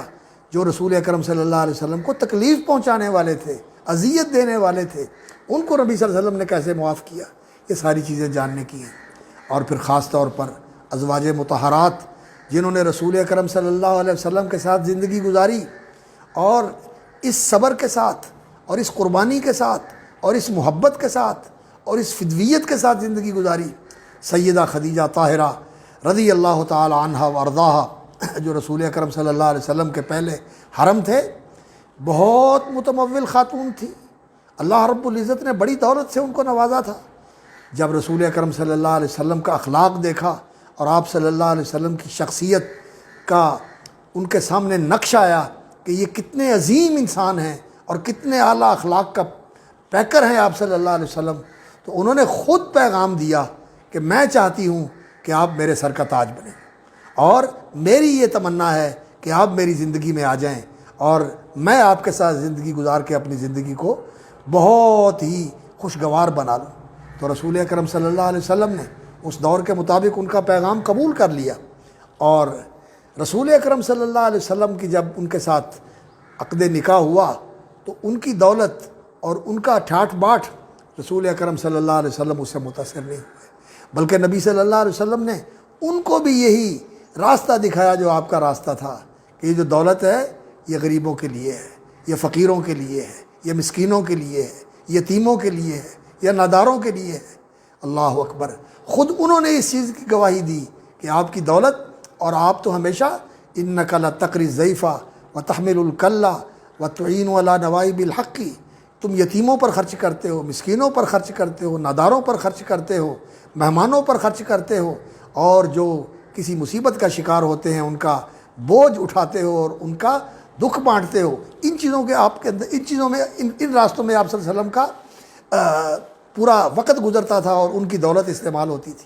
[SPEAKER 1] جو رسول اکرم صلی اللہ علیہ وسلم کو تکلیف پہنچانے والے تھے، اذیت دینے والے تھے، ان کو نبی صلی اللہ علیہ وسلم نے کیسے معاف کیا، یہ ساری چیزیں جاننے کی ہیں۔ اور پھر خاص طور پر ازواج مطہرات جنہوں نے رسول اکرم صلی اللہ علیہ وسلم کے ساتھ زندگی گزاری، اور اس صبر کے ساتھ اور اس قربانی کے ساتھ اور اس محبت کے ساتھ اور اس فدویت کے ساتھ زندگی گزاری۔ سیدہ خدیجہ طاہرہ رضی اللہ تعالی عنہا وارضاہا، جو رسول اکرم صلی اللہ علیہ وسلم کے پہلے حرم تھے، بہت متمول خاتون تھی، اللہ رب العزت نے بڑی دولت سے ان کو نوازا تھا۔ جب رسول اکرم صلی اللہ علیہ وسلم کا اخلاق دیکھا اور آپ صلی اللہ علیہ وسلم کی شخصیت کا ان کے سامنے نقش آیا کہ یہ کتنے عظیم انسان ہیں اور کتنے اعلیٰ اخلاق کا پیکر ہیں آپ صلی اللہ علیہ وسلم، تو انہوں نے خود پیغام دیا کہ میں چاہتی ہوں کہ آپ میرے سر کا تاج بنیں، اور میری یہ تمنا ہے کہ آپ میری زندگی میں آ جائیں اور میں آپ کے ساتھ زندگی گزار کے اپنی زندگی کو بہت ہی خوشگوار بنا لوں۔ تو رسول اکرم صلی اللہ علیہ وسلم نے اس دور کے مطابق ان کا پیغام قبول کر لیا، اور رسول اکرم صلی اللہ علیہ وسلم کی جب ان کے ساتھ عقد نکاح ہوا تو ان کی دولت اور ان کا ٹھاٹھ باٹھ رسول اکرم صلی اللہ علیہ وسلم اس سے متاثر نہیں ہوئے، بلکہ نبی صلی اللہ علیہ وسلم نے ان کو بھی یہی راستہ دکھایا جو آپ کا راستہ تھا، کہ یہ جو دولت ہے یہ غریبوں کے لیے ہے، یہ فقیروں کے لیے ہے، یہ مسکینوں کے لیے ہے، یتیموں کے لیے ہے، یا ناداروں کے لیے ہے۔ اللہ اکبر، خود انہوں نے اس چیز کی گواہی دی کہ آپ کی دولت، اور آپ تو ہمیشہ انک لتقری الضیف وتحمل الکلۃ وتعین علی نوائب الحق، تم یتیموں پر خرچ کرتے ہو، مسکینوں پر خرچ کرتے ہو، ناداروں پر خرچ کرتے ہو، مہمانوں پر خرچ کرتے ہو، اور جو کسی مصیبت کا شکار ہوتے ہیں ان کا بوجھ اٹھاتے ہو اور ان کا دکھ بانٹتے ہو۔ ان چیزوں کے آپ کے اندر، ان چیزوں میں، ان راستوں میں آپ صلی اللہ علیہ وسلم کا پورا وقت گزرتا تھا اور ان کی دولت استعمال ہوتی تھی۔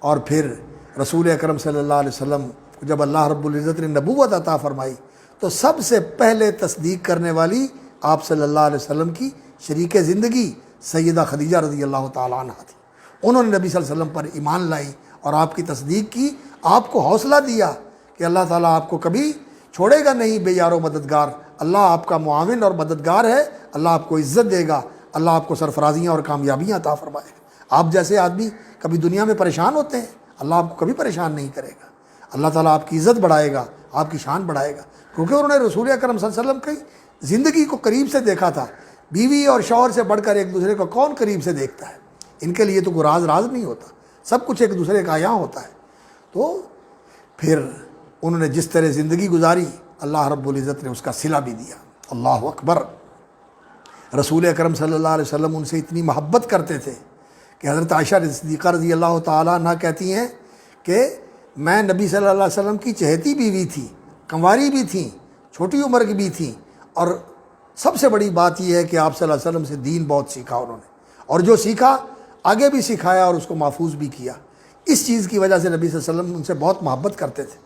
[SPEAKER 1] اور پھر رسول اکرم صلی اللہ علیہ وسلم کو جب اللہ رب العزت نے نبوت عطا فرمائی تو سب سے پہلے تصدیق کرنے والی آپ صلی اللہ علیہ وسلم کی شریک زندگی سیدہ خدیجہ رضی اللہ تعالیٰ عنہ تھی۔ انہوں نے نبی صلی اللہ علیہ وسلم پر ایمان لائی اور آپ کی تصدیق کی، آپ کو حوصلہ دیا کہ اللہ تعالیٰ آپ کو کبھی چھوڑے گا نہیں بے یار و مددگار، اللہ آپ کا معاون اور مددگار ہے، اللہ آپ کو عزت دے گا، اللہ آپ کو سرفرازیاں اور کامیابیاں عطا فرمائے گا۔ آپ جیسے آدمی کبھی دنیا میں پریشان ہوتے ہیں، اللہ آپ کو کبھی پریشان نہیں کرے گا، اللہ تعالیٰ آپ کی عزت بڑھائے گا، آپ کی شان بڑھائے گا، کیونکہ انہوں نے رسول اکرم صلی اللہ علیہ وسلم کی زندگی کو قریب سے دیکھا تھا۔ بیوی اور شوہر سے بڑھ کر ایک دوسرے کو کون قریب سے دیکھتا ہے؟ ان کے لیے تو کوئی راز نہیں ہوتا، سب کچھ ایک دوسرے کا یہاں ہوتا ہے۔ تو پھر انہوں نے جس طرح زندگی گزاری، اللہ رب العزت نے اس کا صلہ بھی دیا۔ اللہ اکبر۔ رسول اکرم صلی اللہ علیہ وسلم ان سے اتنی محبت کرتے تھے کہ حضرت عائشہ صدیقہ رضی اللہ تعالیٰ عنہ کہتی ہیں کہ میں نبی صلی اللہ علیہ وسلم کی چہیتی بیوی تھی، کنواری بھی تھیں، چھوٹی عمر کی بھی تھیں، اور سب سے بڑی بات یہ ہے کہ آپ صلی اللہ علیہ وسلم سے دین بہت سیکھا انہوں نے، اور جو سیکھا آگے بھی سکھایا اور اس کو محفوظ بھی کیا۔ اس چیز کی وجہ سے نبی صلی اللہ علیہ وسلم ان سے بہت محبت کرتے تھے۔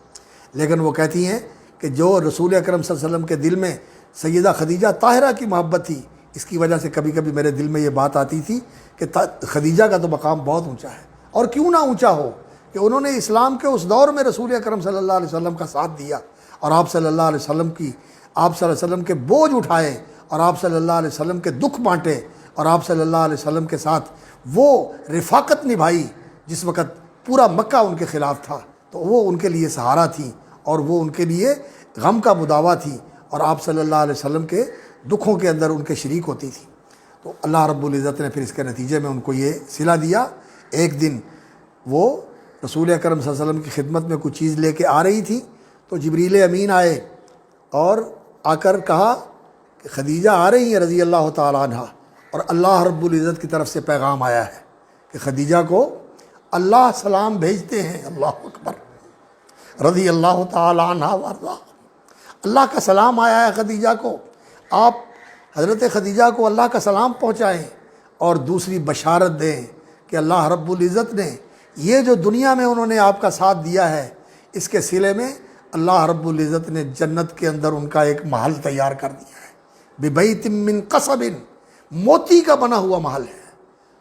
[SPEAKER 1] لیکن وہ کہتی ہیں کہ جو رسول اکرم صلی اللہ علیہ وسلم کے دل میں سیدہ خدیجہ طاہرہ کی محبت تھی، اس کی وجہ سے کبھی کبھی میرے دل میں یہ بات آتی تھی کہ خدیجہ کا تو مقام بہت اونچا ہے، اور کیوں نہ اونچا ہو کہ انہوں نے اسلام کے اس دور میں رسول اکرم صلی اللہ علیہ وسلم کا ساتھ دیا، اور آپ صلی اللہ علیہ وسلم کے بوجھ اٹھائے، اور آپ صلی اللہ علیہ وسلم کے دکھ بانٹے، اور آپ صلی اللہ علیہ وسلم کے ساتھ وہ رفاقت نبھائی جس وقت پورا مکہ ان کے خلاف تھا، تو وہ ان کے لیے سہارا تھی، اور وہ ان کے لیے غم کا مداوا تھی، اور آپ صلی اللہ علیہ وسلم کے دکھوں کے اندر ان کے شریک ہوتی تھی۔ تو اللہ رب العزت نے پھر اس کے نتیجے میں ان کو یہ صلہ دیا۔ ایک دن وہ رسول اکرم صلی اللہ علیہ وسلم کی خدمت میں کچھ چیز لے کے آ رہی تھی، تو جبریل امین آئے اور آ کر کہا کہ خدیجہ آ رہی ہیں رضی اللہ تعالیٰ عنہ، اور اللہ رب العزت کی طرف سے پیغام آیا ہے کہ خدیجہ کو اللہ سلام بھیجتے ہیں۔ اللہ اکبر، رضی اللہ تعالیٰ عنہ وارضاہ، اللہ کا سلام آیا ہے خدیجہ کو، آپ حضرت خدیجہ کو اللہ کا سلام پہنچائیں، اور دوسری بشارت دیں کہ اللہ رب العزت نے یہ جو دنیا میں انہوں نے آپ کا ساتھ دیا ہے، اس کے صلے میں اللہ رب العزت نے جنت کے اندر ان کا ایک محل تیار کر دیا ہے، بِبَیْتٍ مِّن قصب، موتی کا بنا ہوا محل ہے۔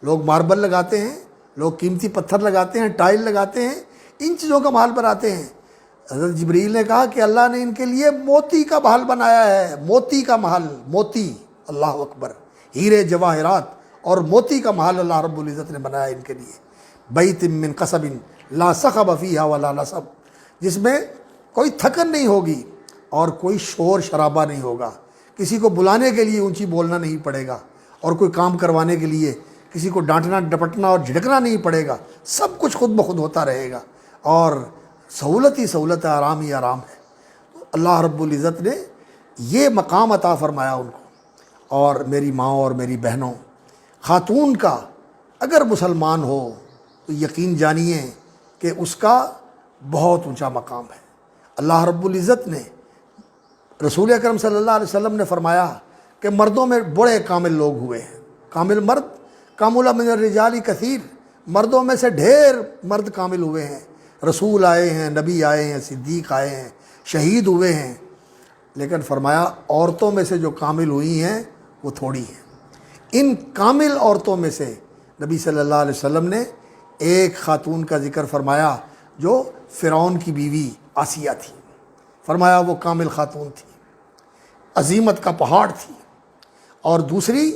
[SPEAKER 1] لوگ ماربل لگاتے ہیں، لوگ قیمتی پتھر لگاتے ہیں، ٹائل لگاتے ہیں، ان چیزوں کا محل بناتے ہیں۔ حضرت جبریل نے کہا کہ اللہ نے ان کے لیے موتی کا محل بنایا ہے، موتی کا محل، موتی، اللہ اکبر، ہیرے جواہرات اور موتی کا محل اللہ رب العزت نے بنایا ان کے لیے۔ بیت من قصب لا صخب فیہا ولا نصب، جس میں کوئی تھکن نہیں ہوگی اور کوئی شور شرابہ نہیں ہوگا، کسی کو بلانے کے لیے اونچی بولنا نہیں پڑے گا، اور کوئی کام کروانے کے لیے کسی کو ڈانٹنا ڈپٹنا اور جھڑکنا نہیں پڑے گا، سب کچھ خود بخود ہوتا رہے گا، اور سہولت ہی سہولت ہے، آرام ہی آرام ہے۔ تو اللہ رب العزت نے یہ مقام عطا فرمایا ان کو۔ اور میری ماں اور میری بہنوں، خاتون کا اگر مسلمان ہو تو یقین جانیے کہ اس کا بہت اونچا مقام ہے۔ اللہ رب العزت نے، رسول اکرم صلی اللہ علیہ وسلم نے فرمایا کہ مردوں میں بڑے کامل لوگ ہوئے ہیں، کامل مرد، کامل من الرجال کثیر، مردوں میں سے ڈھیر مرد کامل ہوئے ہیں، رسول آئے ہیں، نبی آئے ہیں، صدیق آئے ہیں، شہید ہوئے ہیں، لیکن فرمایا عورتوں میں سے جو کامل ہوئی ہیں وہ تھوڑی ہیں۔ ان کامل عورتوں میں سے نبی صلی اللہ علیہ وسلم نے ایک خاتون کا ذکر فرمایا جو فرعون کی بیوی آسیہ تھی، فرمایا وہ کامل خاتون تھی، عظیمت کا پہاڑ تھی، اور دوسری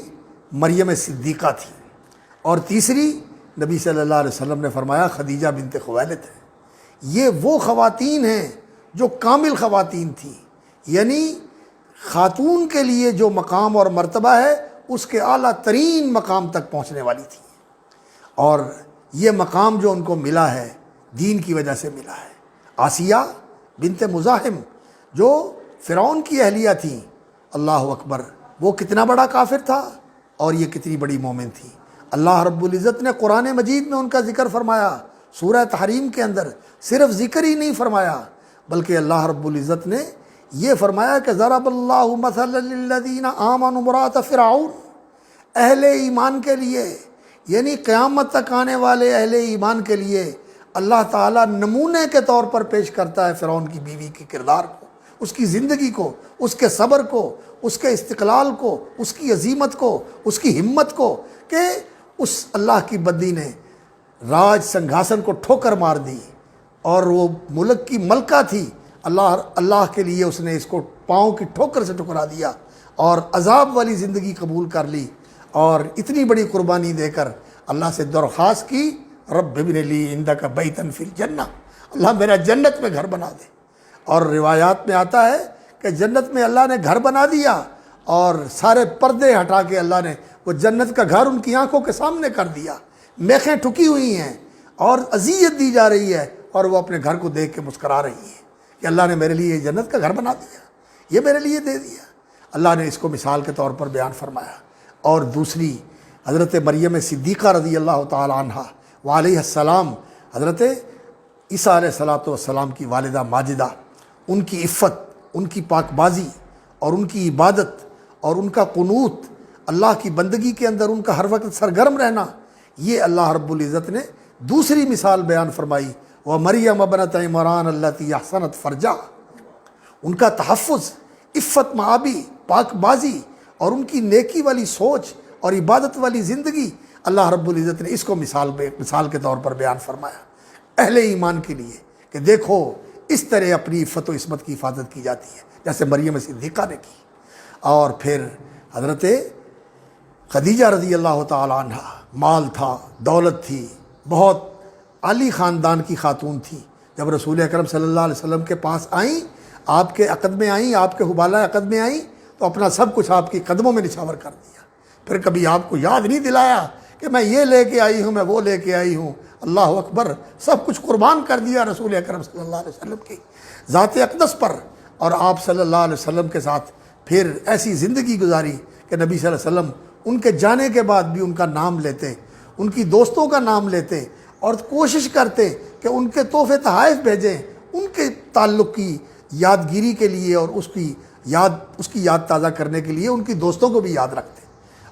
[SPEAKER 1] مریم صدیقہ تھی، اور تیسری نبی صلی اللہ علیہ وسلم نے فرمایا خدیجہ بنت خویلد ہے۔ یہ وہ خواتین ہیں جو کامل خواتین تھیں، یعنی خاتون کے لیے جو مقام اور مرتبہ ہے اس کے اعلیٰ ترین مقام تک پہنچنے والی تھی، اور یہ مقام جو ان کو ملا ہے دین کی وجہ سے ملا ہے۔ آسیہ بنت مزاحم جو فرعون کی اہلیہ تھی، اللہ اکبر، وہ کتنا بڑا کافر تھا اور یہ کتنی بڑی مومن تھی۔ اللہ رب العزت نے قرآن مجید میں ان کا ذکر فرمایا، سورہ تحریم کے اندر صرف ذکر ہی نہیں فرمایا بلکہ اللہ رب العزت نے یہ فرمایا کہ ضرب اللہ مثلا للذین آمنوا امرأۃ فرعون، اہل ایمان کے لیے، یعنی قیامت تک آنے والے اہل ایمان کے لیے اللہ تعالیٰ نمونے کے طور پر پیش کرتا ہے فرعون کی بیوی کے کردار کو، اس کی زندگی کو، اس کے صبر کو، اس کے استقلال کو، اس کی عظیمت کو، اس کی ہمت کو، کہ اس اللہ کی بدی نے راج سنگھاسن کو ٹھوکر مار دی، اور وہ ملک کی ملکہ تھی، اللہ کے لیے اس نے اس کو پاؤں کی ٹھوکر سے ٹکرا دیا اور عذاب والی زندگی قبول کر لی، اور اتنی بڑی قربانی دے کر اللہ سے درخواست کی رب ابن لی عندک بیتا فی الجنہ، اللہ میرا جنت میں گھر بنا دے۔ اور روایات میں آتا ہے کہ جنت میں اللہ نے گھر بنا دیا اور سارے پردے ہٹا کے اللہ نے وہ جنت کا گھر ان کی آنکھوں کے سامنے کر دیا۔ میخیں ٹھکی ہوئی ہیں اور اذیت دی جا رہی ہے، اور وہ اپنے گھر کو دیکھ کے مسکرا رہی ہیں کہ اللہ نے میرے لیے جنت کا گھر بنا دیا، یہ میرے لیے دے دیا۔ اللہ نے اس کو مثال کے طور پر بیان فرمایا۔ اور دوسری حضرت مریم صدیقہ رضی اللہ تعالی عنہ وعلیہ السلام، حضرت عیسیٰ علیہ السلام کی والدہ ماجدہ، ان کی عفت، ان کی پاک بازی اور ان کی عبادت اور ان کا قنوت، اللہ کی بندگی کے اندر ان کا ہر وقت سرگرم رہنا، یہ اللہ رب العزت نے دوسری مثال بیان فرمائی۔ وَمَرْيَمَ ابْنَتَ عِمْرَانَ الَّتِي أَحْصَنَتْ فَرْجَهَا، ان کا تحفظ، عفت معابی، پاک بازی اور ان کی نیکی والی سوچ اور عبادت والی زندگی، اللہ رب العزت نے اس کو مثال کے طور پر بیان فرمایا اہل ایمان کے لیے کہ دیکھو اس طرح اپنی عفت و عصمت کی حفاظت کی جاتی ہے جیسے مریم صدیقہ نے کی۔ اور پھر حضرت خدیجہ رضی اللہ تعالی عنہ، مال تھا، دولت تھی، بہت عالی خاندان کی خاتون تھی۔ جب رسول اکرم صلی اللہ علیہ وسلم کے پاس آئیں، آپ کے عقد میں آئیں، آپ کے حبالہ عقد میں آئیں، تو اپنا سب کچھ آپ کی قدموں میں نچھاور کر دیا۔ پھر کبھی آپ کو یاد نہیں دلایا کہ میں یہ لے کے آئی ہوں، میں وہ لے کے آئی ہوں۔ اللہ اکبر، سب کچھ قربان کر دیا رسول اکرم صلی اللہ علیہ وسلم کی ذات اقدس پر، اور آپ صلی اللہ علیہ وسلم کے ساتھ پھر ایسی زندگی گزاری کہ نبی صلی اللہ علیہ وسلم ان کے جانے کے بعد بھی ان کا نام لیتے، ان کی دوستوں کا نام لیتے اور کوشش کرتے کہ ان کے تحفے تحائف بھیجیں ان کے تعلق کی یادگیری کے لیے، اور اس کی یاد تازہ کرنے کے لیے ان کی دوستوں کو بھی یاد رکھتے،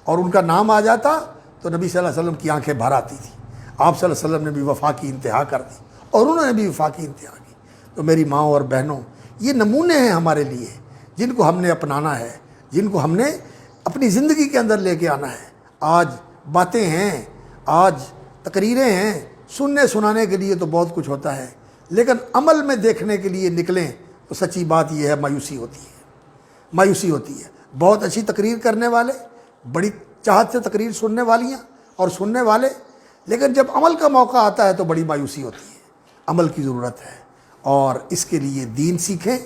[SPEAKER 1] اور ان کا نام آ جاتا تو نبی صلی اللہ علیہ وسلم کی آنکھیں بھر آتی تھیں۔ آپ صلی اللہ علیہ وسلم نے بھی وفا کی انتہا کر دی اور انہوں نے بھی وفا کی انتہا کی۔ تو میری ماں اور بہنوں، یہ نمونے ہیں ہمارے لیے جن کو ہم نے اپنانا ہے، جن کو ہم نے اپنی زندگی کے اندر لے کے آنا ہے۔ آج باتیں ہیں، آج تقریریں ہیں، سننے سنانے کے لیے تو بہت کچھ ہوتا ہے، لیکن عمل میں دیکھنے کے لیے نکلیں تو سچی بات یہ ہے مایوسی ہوتی ہے۔ بہت اچھی تقریر کرنے والے، بڑی چاہت سے تقریر سننے والیاں اور سننے والے، لیکن جب عمل کا موقع آتا ہے تو بڑی مایوسی ہوتی ہے۔ عمل کی ضرورت ہے، اور اس کے لیے دین سیکھیں،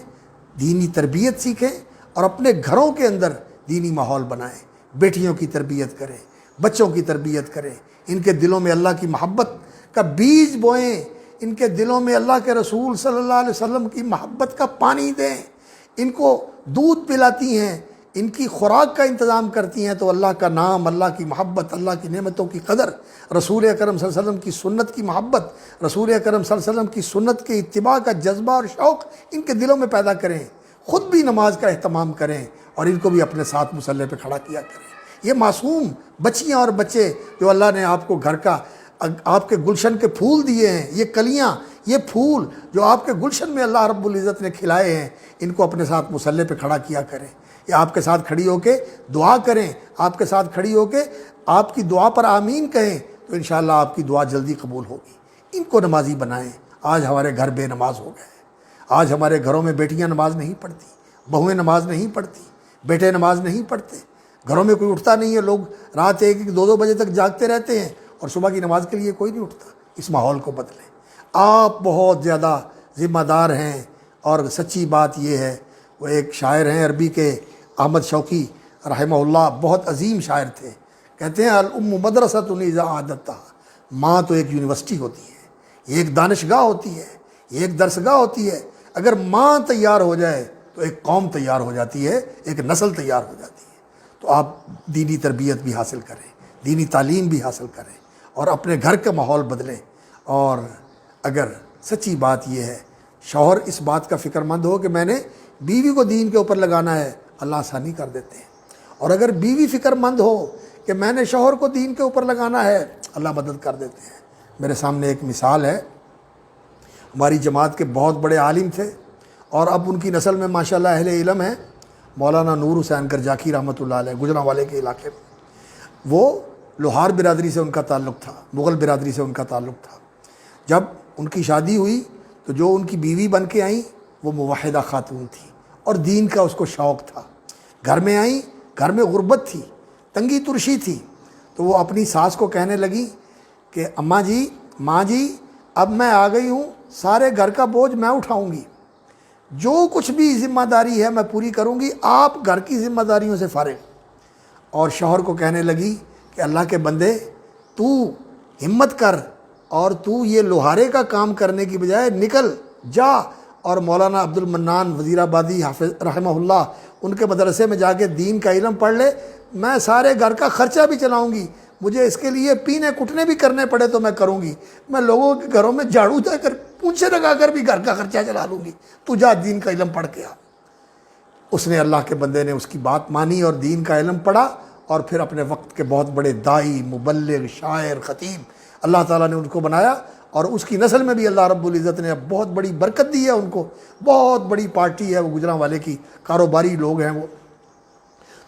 [SPEAKER 1] دینی تربیت سیکھیں، اور اپنے گھروں کے اندر دینی ماحول بنائیں۔ بیٹیوں کی تربیت کریں، بچوں کی تربیت کریں، ان کے دلوں میں اللہ کی محبت کا بیج بوئیں، ان کے دلوں میں اللہ کے رسول صلی اللہ علیہ وسلم کی محبت کا پانی دیں، ان کو دودھ پلاتی ہیں، ان کی خوراک کا انتظام کرتی ہیں، تو اللہ کا نام، اللہ کی محبت، اللہ کی نعمتوں کی قدر، رسول اکرم صلی اللہ علیہ وسلم کی سنت کی محبت، رسول اکرم صلی اللہ علیہ وسلم کی سنت کے اتباع کا جذبہ اور شوق ان کے دلوں میں پیدا کریں۔ خود بھی نماز کا اہتمام کریں اور ان کو بھی اپنے ساتھ مصلی پہ کھڑا کیا کریں۔ یہ معصوم بچیاں اور بچے جو اللہ نے آپ کو گھر کا، آپ کے گلشن کے پھول دیے ہیں، یہ کلیاں، یہ پھول جو آپ کے گلشن میں اللہ رب العزت نے کھلائے ہیں، ان کو اپنے ساتھ مصلی پہ کھڑا کیا کریں، یا آپ کے ساتھ کھڑی ہو کے دعا کریں، آپ کے ساتھ کھڑی ہو کے آپ کی دعا پر آمین کہیں، تو انشاءاللہ آپ کی دعا جلدی قبول ہوگی۔ ان کو نمازی بنائیں۔ آج ہمارے گھر بے نماز ہو گئے، آج ہمارے گھروں میں بیٹیاں نماز نہیں پڑھتی، بہویں نماز نہیں پڑھتی، بیٹے نماز نہیں پڑھتے، گھروں میں کوئی اٹھتا نہیں ہے، لوگ رات 1-2 بجے تک جاگتے رہتے ہیں اور صبح کی نماز کے لیے کوئی نہیں اٹھتا۔ اس ماحول کو بدلیں۔ آپ بہت زیادہ ذمہ دار ہیں، اور سچی بات یہ ہے، وہ ایک شاعر ہیں عربی کے، احمد شوقی رحمہ اللہ، بہت عظیم شاعر تھے، کہتے ہیں الام مدرسۃ اذا اعددتها، ماں تو ایک یونیورسٹی ہوتی ہے، ایک دانشگاہ ہوتی ہے، ایک درسگاہ ہوتی ہے۔ اگر ماں تیار ہو جائے تو ایک قوم تیار ہو جاتی ہے، ایک نسل تیار ہو جاتی ہے۔ تو آپ دینی تربیت بھی حاصل کریں، دینی تعلیم بھی حاصل کریں، اور اپنے گھر کا ماحول بدلیں۔ اور اگر سچی بات یہ ہے، شوہر اس بات کا فکر مند ہو کہ میں نے بیوی کو دین کے اوپر لگانا ہے، اللہ آسانی کر دیتے ہیں، اور اگر بیوی فکر مند ہو کہ میں نے شوہر کو دین کے اوپر لگانا ہے، اللہ مدد کر دیتے ہیں۔ میرے سامنے ایک مثال ہے، ہماری جماعت کے بہت بڑے عالم تھے، اور اب ان کی نسل میں ماشاءاللہ اہل علم ہیں، مولانا نور حسین کرجاکی رحمۃ اللہ علیہ، گجرانوالے کے علاقے میں۔ وہ لوہار برادری سے ان کا تعلق تھا، مغل برادری سے ان کا تعلق تھا۔ جب ان کی شادی ہوئی تو جو ان کی بیوی بن کے آئیں وہ موحدہ خاتون تھی، اور دین کا اس کو شوق تھا۔ گھر میں آئیں، گھر میں غربت تھی، تنگی ترشی تھی، تو وہ اپنی ساس کو کہنے لگی کہ اماں جی، ماں جی، اب میں آ گئی ہوں، سارے گھر کا بوجھ میں اٹھاؤں گی، جو کچھ بھی ذمہ داری ہے میں پوری کروں گی، آپ گھر کی ذمہ داریوں سے فارغ۔ اور شوہر کو کہنے لگی کہ اللہ کے بندے تو ہمت کر، اور تو یہ لوہارے کا کام کرنے کی بجائے نکل جا اور مولانا عبد المنان وزیر آبادی حافظ رحمہ اللہ ان کے مدرسے میں جا کے دین کا علم پڑھ لے، میں سارے گھر کا خرچہ بھی چلاؤں گی، مجھے اس کے لیے پینے کٹنے بھی کرنے پڑے تو میں کروں گی، میں لوگوں کے گھروں میں جھاڑو دے کر پونچھے لگا کر بھی گھر کا خرچہ چلا لوں گی، تو جا دین کا علم پڑھ کے آ۔ اس نے، اللہ کے بندے نے اس کی بات مانی اور دین کا علم پڑھا، اور پھر اپنے وقت کے بہت بڑے داعی، مبلغ، شاعر، خطیب اللہ تعالیٰ نے ان کو بنایا، اور اس کی نسل میں بھی اللہ رب العزت نے اب بہت بڑی برکت دی ہے ان کو، بہت بڑی پارٹی ہے وہ گجرانوالے کی، کاروباری لوگ ہیں وہ۔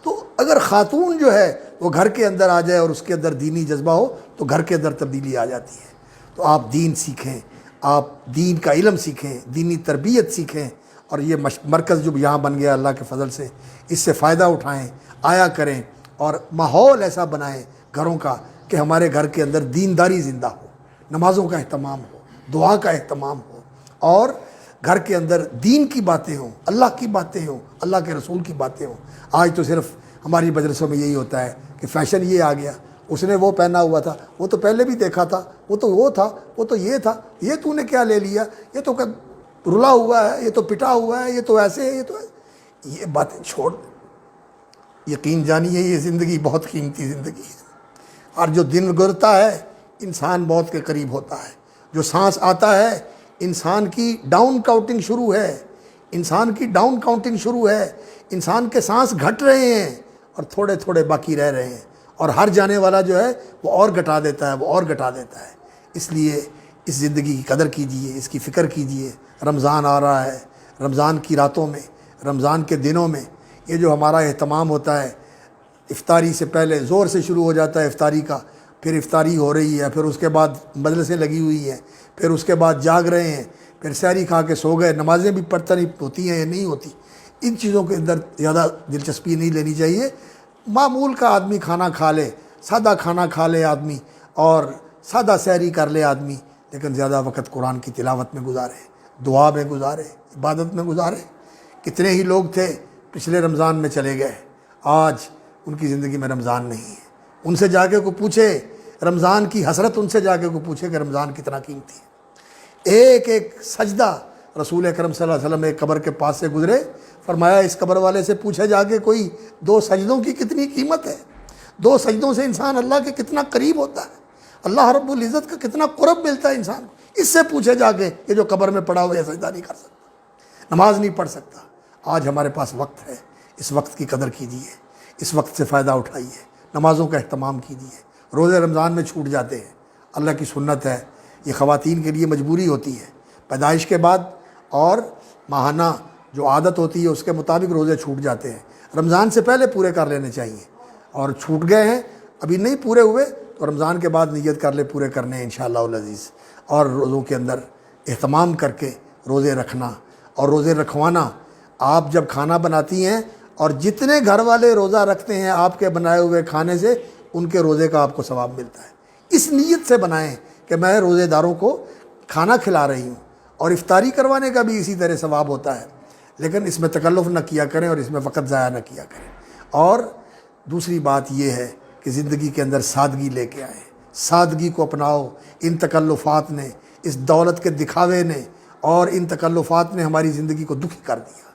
[SPEAKER 1] تو اگر خاتون جو ہے وہ گھر کے اندر آ جائے اور اس کے اندر دینی جذبہ ہو تو گھر کے اندر تبدیلی آ جاتی ہے۔ تو آپ دین سیکھیں، آپ دین کا علم سیکھیں، دینی تربیت سیکھیں، اور یہ مرکز جو یہاں بن گیا اللہ کے فضل سے، اس سے فائدہ اٹھائیں، آیا کریں، اور ماحول ایسا بنائیں گھروں کا کہ ہمارے گھر کے اندر دینداری زندہ ہو، نمازوں کا اہتمام ہو، دعا کا اہتمام ہو، اور گھر کے اندر دین کی باتیں ہوں، اللہ کی باتیں ہوں، اللہ کے رسول کی باتیں ہوں۔ آج تو صرف ہماری مجلسوں میں یہی ہوتا ہے کہ فیشن یہ آ گیا، اس نے وہ پہنا ہوا تھا، وہ تو پہلے بھی دیکھا تھا، وہ تو وہ تھا، وہ تو یہ تھا، یہ تو نے کیا لے لیا، یہ تو رلا ہوا ہے، یہ تو پٹا ہوا ہے، یہ تو ایسے ہے، یہ تو یہ باتیں چھوڑ۔ یقین جانیے یہ زندگی بہت قیمتی زندگی ہے، اور جو دن گزرتا ہے انسان موت کے قریب ہوتا ہے، جو سانس آتا ہے انسان کی ڈاؤن کاؤنٹنگ شروع ہے، انسان کی ڈاؤن کاؤنٹنگ شروع ہے، انسان کے سانس گھٹ رہے ہیں اور تھوڑے تھوڑے باقی رہ رہے ہیں، اور ہر جانے والا جو ہے وہ اور گھٹا دیتا ہے، وہ اور گھٹا دیتا ہے۔ اس لیے اس زندگی کی قدر کیجئے، اس کی فکر کیجئے۔ رمضان آ رہا ہے، رمضان کی راتوں میں، رمضان کے دنوں میں یہ جو ہمارا اہتمام ہوتا ہے، افطاری سے پہلے زور سے شروع ہو جاتا ہے افطاری کا، پھر افطاری ہو رہی ہے، پھر اس کے بعد مجلسیں لگی ہوئی ہیں، پھر اس کے بعد جاگ رہے ہیں، پھر سحری کھا کے سو گئے، نمازیں بھی پڑھتا نہیں ہوتی ہیں یا نہیں ہوتی۔ ان چیزوں کے اندر زیادہ دلچسپی نہیں لینی چاہیے۔ معمول کا آدمی کھانا کھا لے، سادہ کھانا کھا لے آدمی، اور سادہ سحری کر لے آدمی، لیکن زیادہ وقت قرآن کی تلاوت میں گزارے، دعا میں گزارے، عبادت میں گزارے۔ کتنے ہی لوگ تھے پچھلے رمضان میں چلے گئے، آج ان کی زندگی میں رمضان نہیں ہے۔ ان سے جا کے کوئی پوچھے رمضان کی حسرت، ان سے جا کے کوئی پوچھے کہ رمضان کتنا قیمتی ہے۔ ایک ایک سجدہ، رسول اکرم صلی اللہ علیہ وسلم ایک قبر کے پاس سے گزرے، فرمایا اس قبر والے سے پوچھے جا کے کوئی 2 سجدوں کی کتنی قیمت ہے، 2 سجدوں سے انسان اللہ کے کتنا قریب ہوتا ہے، اللہ رب العزت کا کتنا قرب ملتا ہے انسان کو۔ اس سے پوچھے جا کے یہ جو قبر میں پڑا ہوا ہے سجدہ نہیں کر سکتا، نماز نہیں پڑھ سکتا۔ آج ہمارے پاس وقت ہے، اس وقت کی قدر کیجیے، اس وقت سے فائدہ اٹھائیے، نمازوں کا اہتمام کیجیے۔ روزے رمضان میں چھوٹ جاتے ہیں، اللہ کی سنت ہے، یہ خواتین کے لیے مجبوری ہوتی ہے، پیدائش کے بعد اور ماہانہ جو عادت ہوتی ہے اس کے مطابق روزے چھوٹ جاتے ہیں، رمضان سے پہلے پورے کر لینے چاہیے، اور چھوٹ گئے ہیں ابھی نہیں پورے ہوئے تو رمضان کے بعد نیت کر لے پورے کرنے ہیں انشاءاللہ العزیز۔ اور روزوں کے اندر اہتمام کر کے روزے رکھنا اور روزے رکھوانا۔ آپ جب کھانا بناتی ہیں اور جتنے گھر والے روزہ رکھتے ہیں آپ کے بنائے ہوئے کھانے سے، ان کے روزے کا آپ کو ثواب ملتا ہے۔ اس نیت سے بنائیں کہ میں روزے داروں کو کھانا کھلا رہی ہوں، اور افطاری کروانے کا بھی اسی طرح ثواب ہوتا ہے، لیکن اس میں تکلف نہ کیا کریں اور اس میں وقت ضائع نہ کیا کریں۔ اور دوسری بات یہ ہے کہ زندگی کے اندر سادگی لے کے آئیں، سادگی کو اپناؤ۔ ان تکلفات نے، اس دولت کے دکھاوے نے اور ان تکلفات نے ہماری زندگی کو دکھی کر دیا،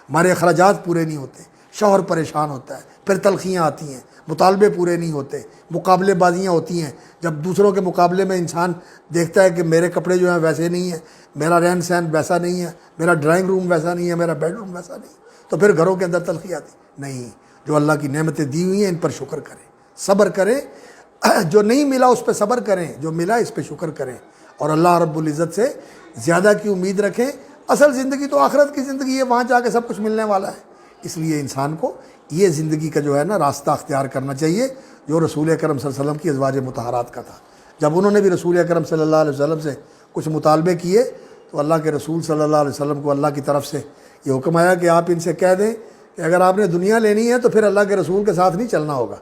[SPEAKER 1] ہمارے اخراجات پورے نہیں ہوتے، شوہر پریشان ہوتا ہے، پھر تلخیاں آتی ہیں، مطالبے پورے نہیں ہوتے، مقابلے بازیاں ہوتی ہیں۔ جب دوسروں کے مقابلے میں انسان دیکھتا ہے کہ میرے کپڑے جو ہیں ویسے نہیں ہیں، میرا رہن سہن ویسا نہیں ہے، میرا ڈرائنگ روم ویسا نہیں ہے، میرا بیڈ روم ویسا نہیں، تو پھر گھروں کے اندر تلخی آتی نہیں۔ جو اللہ کی نعمتیں دی ہوئی ہیں ان پر شکر کریں، صبر کریں، جو نہیں ملا اس پہ صبر کریں، جو ملا اس پہ شکر کریں، اور اللہ رب العزت سے زیادہ کی امید رکھیں۔ اصل زندگی تو آخرت کی زندگی ہے، وہاں جا کے سب کچھ ملنے والا ہے۔ اس لیے انسان کو یہ زندگی کا جو ہے نا راستہ اختیار کرنا چاہیے جو رسول اکرم صلی اللہ علیہ وسلم کی ازواج مطہرات کا تھا۔ جب انہوں نے بھی رسول اکرم صلی اللہ علیہ وسلم سے کچھ مطالبے کیے تو اللہ کے رسول صلی اللہ علیہ وسلم کو اللہ کی طرف سے یہ حکم آیا کہ آپ ان سے کہہ دیں کہ اگر آپ نے دنیا لینی ہے تو پھر اللہ کے رسول کے ساتھ نہیں چلنا ہوگا،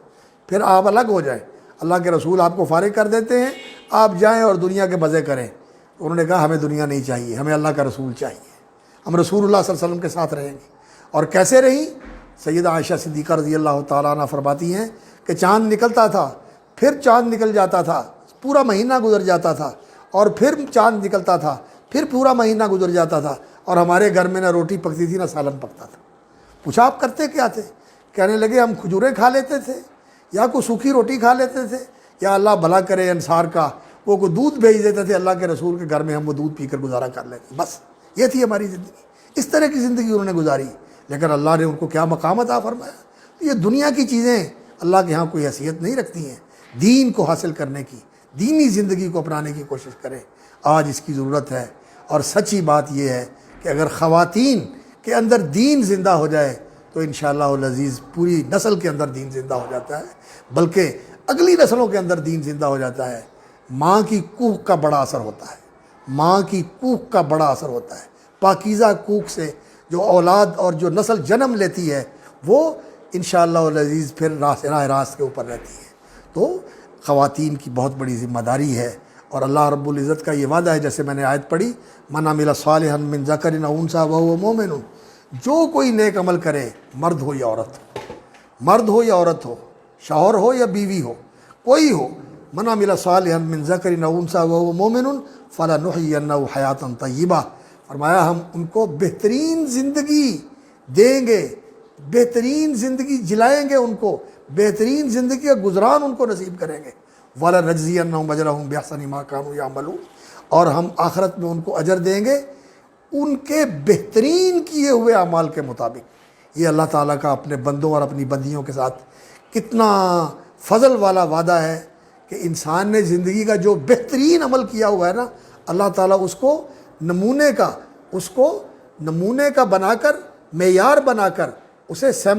[SPEAKER 1] پھر آپ الگ ہو جائیں، اللہ کے رسول آپ کو فارغ کر دیتے ہیں، آپ جائیں اور دنیا کے مزے کریں۔ انہوں نے کہا ہمیں دنیا نہیں چاہیے، ہمیں اللہ کا رسول چاہیے، ہم رسول اللہ صلی اللہ علیہ وسلم کے ساتھ رہیں گے۔ اور کیسے رہیں؟ سیدہ عائشہ صدیقہ رضی اللہ تعالیٰ عنہ فرماتی ہیں کہ چاند نکلتا تھا، پھر چاند نکل جاتا تھا، پورا مہینہ گزر جاتا تھا، اور پھر چاند نکلتا تھا، پھر پورا مہینہ گزر جاتا تھا، اور ہمارے گھر میں نہ روٹی پکتی تھی نہ سالن پکتا تھا۔ پوچھا آپ کرتے کیا تھے؟ کہنے لگے ہم کھجوریں کھا لیتے تھے، یا کوئی سوکھی روٹی کھا لیتے تھے، یا اللہ بھلا کرے انصار کا وہ کوئی دودھ بھیج دیتے تھے اللہ کے رسول کے گھر میں، ہم وہ دودھ پی کر گزارا کر لیتے، بس یہ تھی ہماری زندگی۔ اس طرح کی زندگی انہوں نے گزاری، لیکن اللہ نے ان کو کیا مقام عطا فرمایا۔ یہ دنیا کی چیزیں اللہ کے ہاں کوئی حیثیت نہیں رکھتی ہیں۔ دین کو حاصل کرنے کی، دینی زندگی کو اپنانے کی کوشش کریں، آج اس کی ضرورت ہے۔ اور سچی بات یہ ہے کہ اگر خواتین کے اندر دین زندہ ہو جائے تو انشاءاللہ العزیز پوری نسل کے اندر دین زندہ ہو جاتا ہے، بلکہ اگلی نسلوں کے اندر دین زندہ ہو جاتا ہے۔ ماں کی کوکھ کا بڑا اثر ہوتا ہے، ماں کی کوکھ کا بڑا اثر ہوتا ہے۔ پاکیزہ کوکھ سے جو اولاد اور جو نسل جنم لیتی ہے وہ انشاءاللہ العزیز پھر راہ راست کے اوپر رہتی ہے۔ تو خواتین کی بہت بڑی ذمہ داری ہے، اور اللہ رب العزت کا یہ وعدہ ہے، جیسے میں نے آیت پڑھی، من عمل صالحا من ذکر او انثی وہو مؤمن، جو کوئی نیک عمل کرے، مرد ہو یا عورت ہو، مرد ہو یا عورت ہو، شوہر ہو یا بیوی ہو، کوئی ہو، من عمل صالحا من ذکر او انثی وہو مؤمن فلنحیینہ حیاتا طیبہ، فرمایا ہم ان کو بہترین زندگی دیں گے، بہترین زندگی جلائیں گے، ان کو بہترین زندگی کا گزران ان کو نصیب کریں گے۔ وَلَنَجْزِيَنَّهُمْ أَجْرَهُمْ بِأَحْسَنِ مَا كَانُوا يَعْمَلُونَ، اور ہم آخرت میں ان کو اجر دیں گے ان کے بہترین کیے ہوئے اعمال کے مطابق۔ یہ اللہ تعالیٰ کا اپنے بندوں اور اپنی بندیوں کے ساتھ کتنا فضل والا وعدہ ہے کہ انسان نے زندگی کا جو بہترین عمل کیا ہوا ہے نا، اللہ تعالیٰ اس کو نمونے کا بنا کر، معیار بنا کر، اسے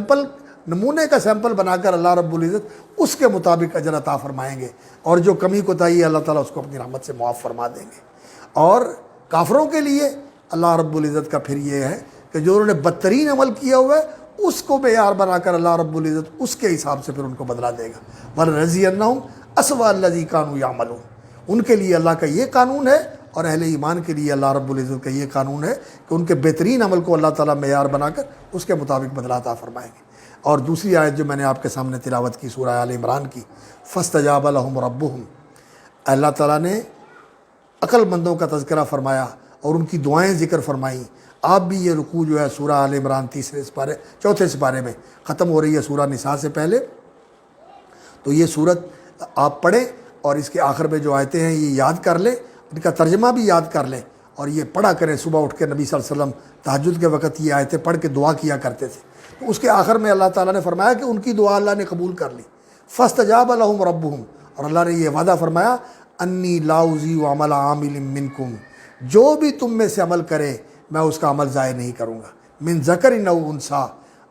[SPEAKER 1] نمونے کا سیمپل بنا کر اللہ رب العزت اس کے مطابق اجر عطا فرمائیں گے، اور جو کمی کوتاہی ہے اللہ تعالیٰ اس کو اپنی رحمت سے معاف فرما دیں گے۔ اور کافروں کے لیے اللہ رب العزت کا پھر یہ ہے کہ جو انہوں نے بدترین عمل کیا ہوا ہے اس کو معیار بنا کر اللہ رب العزت اس کے حساب سے پھر ان کو بدلا دے گا۔ وَلَنَجْزِيَنَّهُمْ أَسْوَأَ الَّذِي كَانُوا يَعْمَلُونَ، ان کے لیے اللہ کا یہ قانون ہے، اور اہل ایمان کے لیے اللہ رب العزت کا یہ قانون ہے کہ ان کے بہترین عمل کو اللہ تعالیٰ معیار بنا کر اس کے مطابق بدلا عطا فرمائیں گے۔ اور دوسری آیت جو میں نے آپ کے سامنے تلاوت کی سورہ آل عمران کی، فَاسْتَجَابَ لَهُمْ رَبُّهُمْ، اللہ تعالیٰ نے عقل مندوں کا تذکرہ فرمایا اور ان کی دعائیں ذکر فرمائیں۔ آپ بھی یہ رکوع جو ہے سورہ آل عمران چوتھے سپارے میں ختم ہو رہی ہے سورہ نساء سے پہلے، تو یہ صورت آپ پڑھیں اور اس کے آخر میں جو آیتیں ہیں یہ یاد کر لیں، ان کا ترجمہ بھی یاد کر لیں، اور یہ پڑھا کریں۔ صبح اٹھ کے نبی صلی اللہ علیہ وسلم تہجد کے وقت یہ آیتیں پڑھ کے دعا کیا کرتے تھے، تو اس کے آخر میں اللہ تعالیٰ نے فرمایا کہ ان کی دعا اللہ نے قبول کر لی۔ فَاسْتَجَابَ لَهُمْ رَبُّهُمْ، اور اللہ نے یہ وعدہ فرمایا، اَنِّی لَا أُضِيعُ عَمَلَ عَامِلٍ مِّنْکُمْ، جو بھی تم میں سے عمل کرے میں اس کا عمل ضائع نہیں کروں گا۔ مِن ذَكَرٍ أَوْ أُنثىٰ،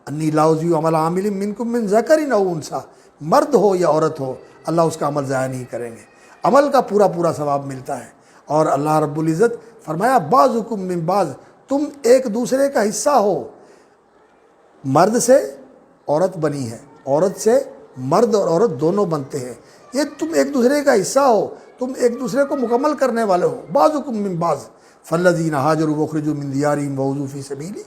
[SPEAKER 1] اَنِّی لَا أُضِيعُ عَمَلَ عَامِلٍ مِّنْکُمْ مِن ذَكَرٍ أَوْ أُنثىٰ، مرد ہو یا عورت ہو اللہ اس کا عمل ضائع نہیں کریں گے، عمل کا پورا ثواب ملتا ہے۔ اور اللہ رب العزت فرمایا بعضکم من بعض، تم ایک دوسرے کا حصہ ہو، مرد سے عورت بنی ہے، عورت سے مرد اور عورت دونوں بنتے ہیں، یہ تم ایک دوسرے کا حصہ ہو، تم ایک دوسرے کو مکمل کرنے والے ہو۔ بعضکم من بعض فالذین ہاجروا واخرجوا من دیارہم وأوذوا فی سبیلی،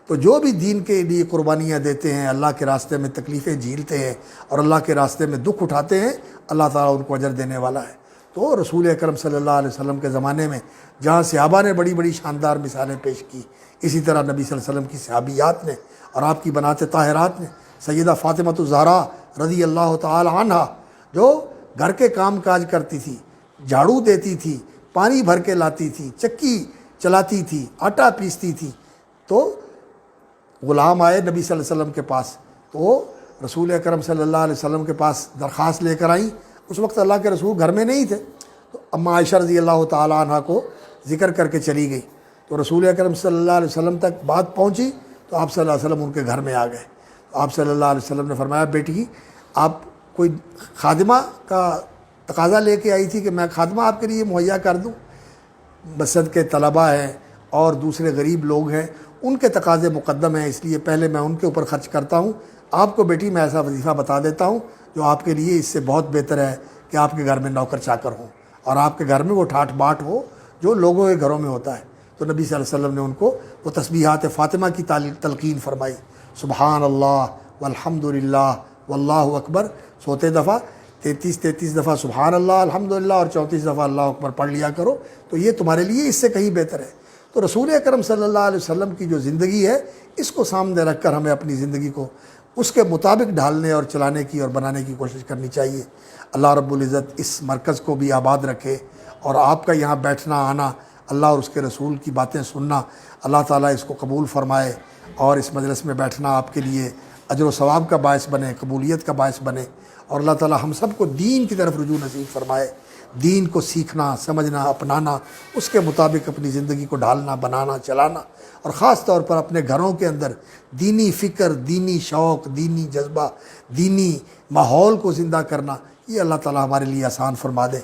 [SPEAKER 1] تو جو بھی دین کے لیے قربانیاں دیتے ہیں، اللہ کے راستے میں تکلیفیں جھیلتے ہیں اور اللہ کے راستے میں دکھ اٹھاتے ہیں، اللہ تعالیٰ ان کو اجر دینے والا ہے۔ تو رسول اکرم صلی اللہ علیہ وسلم کے زمانے میں جہاں صحابہ نے بڑی شاندار مثالیں پیش کی، اسی طرح نبی صلی اللہ علیہ وسلم کی صحابیات نے اور آپ کی بنات طاہرات نے، سیدہ فاطمہ الزہرا رضی اللہ تعالی عنہا جو گھر کے کام کاج کرتی تھی، جھاڑو دیتی تھی، پانی بھر کے لاتی تھی، چکی چلاتی تھی، آٹا پیستی تھی، تو غلام آئے نبی صلی اللہ علیہ وسلم کے پاس، تو رسول اکرم صلی اللہ علیہ وسلم کے پاس درخواست لے کر آئیں۔ اس وقت اللہ کے رسول گھر میں نہیں تھے، تو اماں عائشہ رضی اللہ تعالی عنہ کو ذکر کر کے چلی گئی، تو رسول اکرم صلی اللہ علیہ وسلم تک بات پہنچی تو آپ صلی اللہ علیہ وسلم ان کے گھر میں آ گئے۔ تو آپ صلی اللہ علیہ وسلم نے فرمایا، بیٹی آپ کوئی خادمہ کا تقاضا لے کے آئی تھی کہ میں خادمہ آپ کے لیے مہیا کر دوں؟ مسجد کے طلباء ہیں اور دوسرے غریب لوگ ہیں، ان کے تقاضے مقدم ہیں، اس لیے پہلے میں ان کے اوپر خرچ کرتا ہوں۔ آپ کو بیٹی میں ایسا وظیفہ بتا دیتا ہوں جو آپ کے لیے اس سے بہت بہتر ہے کہ آپ کے گھر میں نوکر چاکر ہوں اور آپ کے گھر میں وہ ٹھاٹ باٹ ہو جو لوگوں کے گھروں میں ہوتا ہے۔ تو نبی صلی اللہ علیہ وسلم نے ان کو وہ تسبیحات فاطمہ کی تلقین فرمائی، سبحان اللہ والحمد للہ واللہ اکبر، سوتے دفعہ 33 دفعہ سبحان اللہ الحمدللہ اور 34 دفعہ اللہ اکبر پڑھ لیا کرو، تو یہ تمہارے لیے اس سے کہیں بہتر ہے۔ تو رسول اکرم صلی اللہ علیہ وسلم کی جو زندگی ہے اس کو سامنے رکھ کر ہمیں اپنی زندگی کو اس کے مطابق ڈھالنے اور چلانے کی اور بنانے کی کوشش کرنی چاہیے۔ اللہ رب العزت اس مرکز کو بھی آباد رکھے، اور آپ کا یہاں بیٹھنا آنا، اللہ اور اس کے رسول کی باتیں سننا، اللہ تعالیٰ اس کو قبول فرمائے، اور اس مجلس میں بیٹھنا آپ کے لیے اجر و ثواب کا باعث بنے، قبولیت کا باعث بنے، اور اللہ تعالیٰ ہم سب کو دین کی طرف رجوع نصیب فرمائے، دین کو سیکھنا، سمجھنا، اپنانا، اس کے مطابق اپنی زندگی کو ڈھالنا، بنانا، چلانا، اور خاص طور پر اپنے گھروں کے اندر دینی فکر، دینی شوق، دینی جذبہ، دینی ماحول کو زندہ کرنا، یہ اللہ تعالیٰ ہمارے لیے آسان فرما دے۔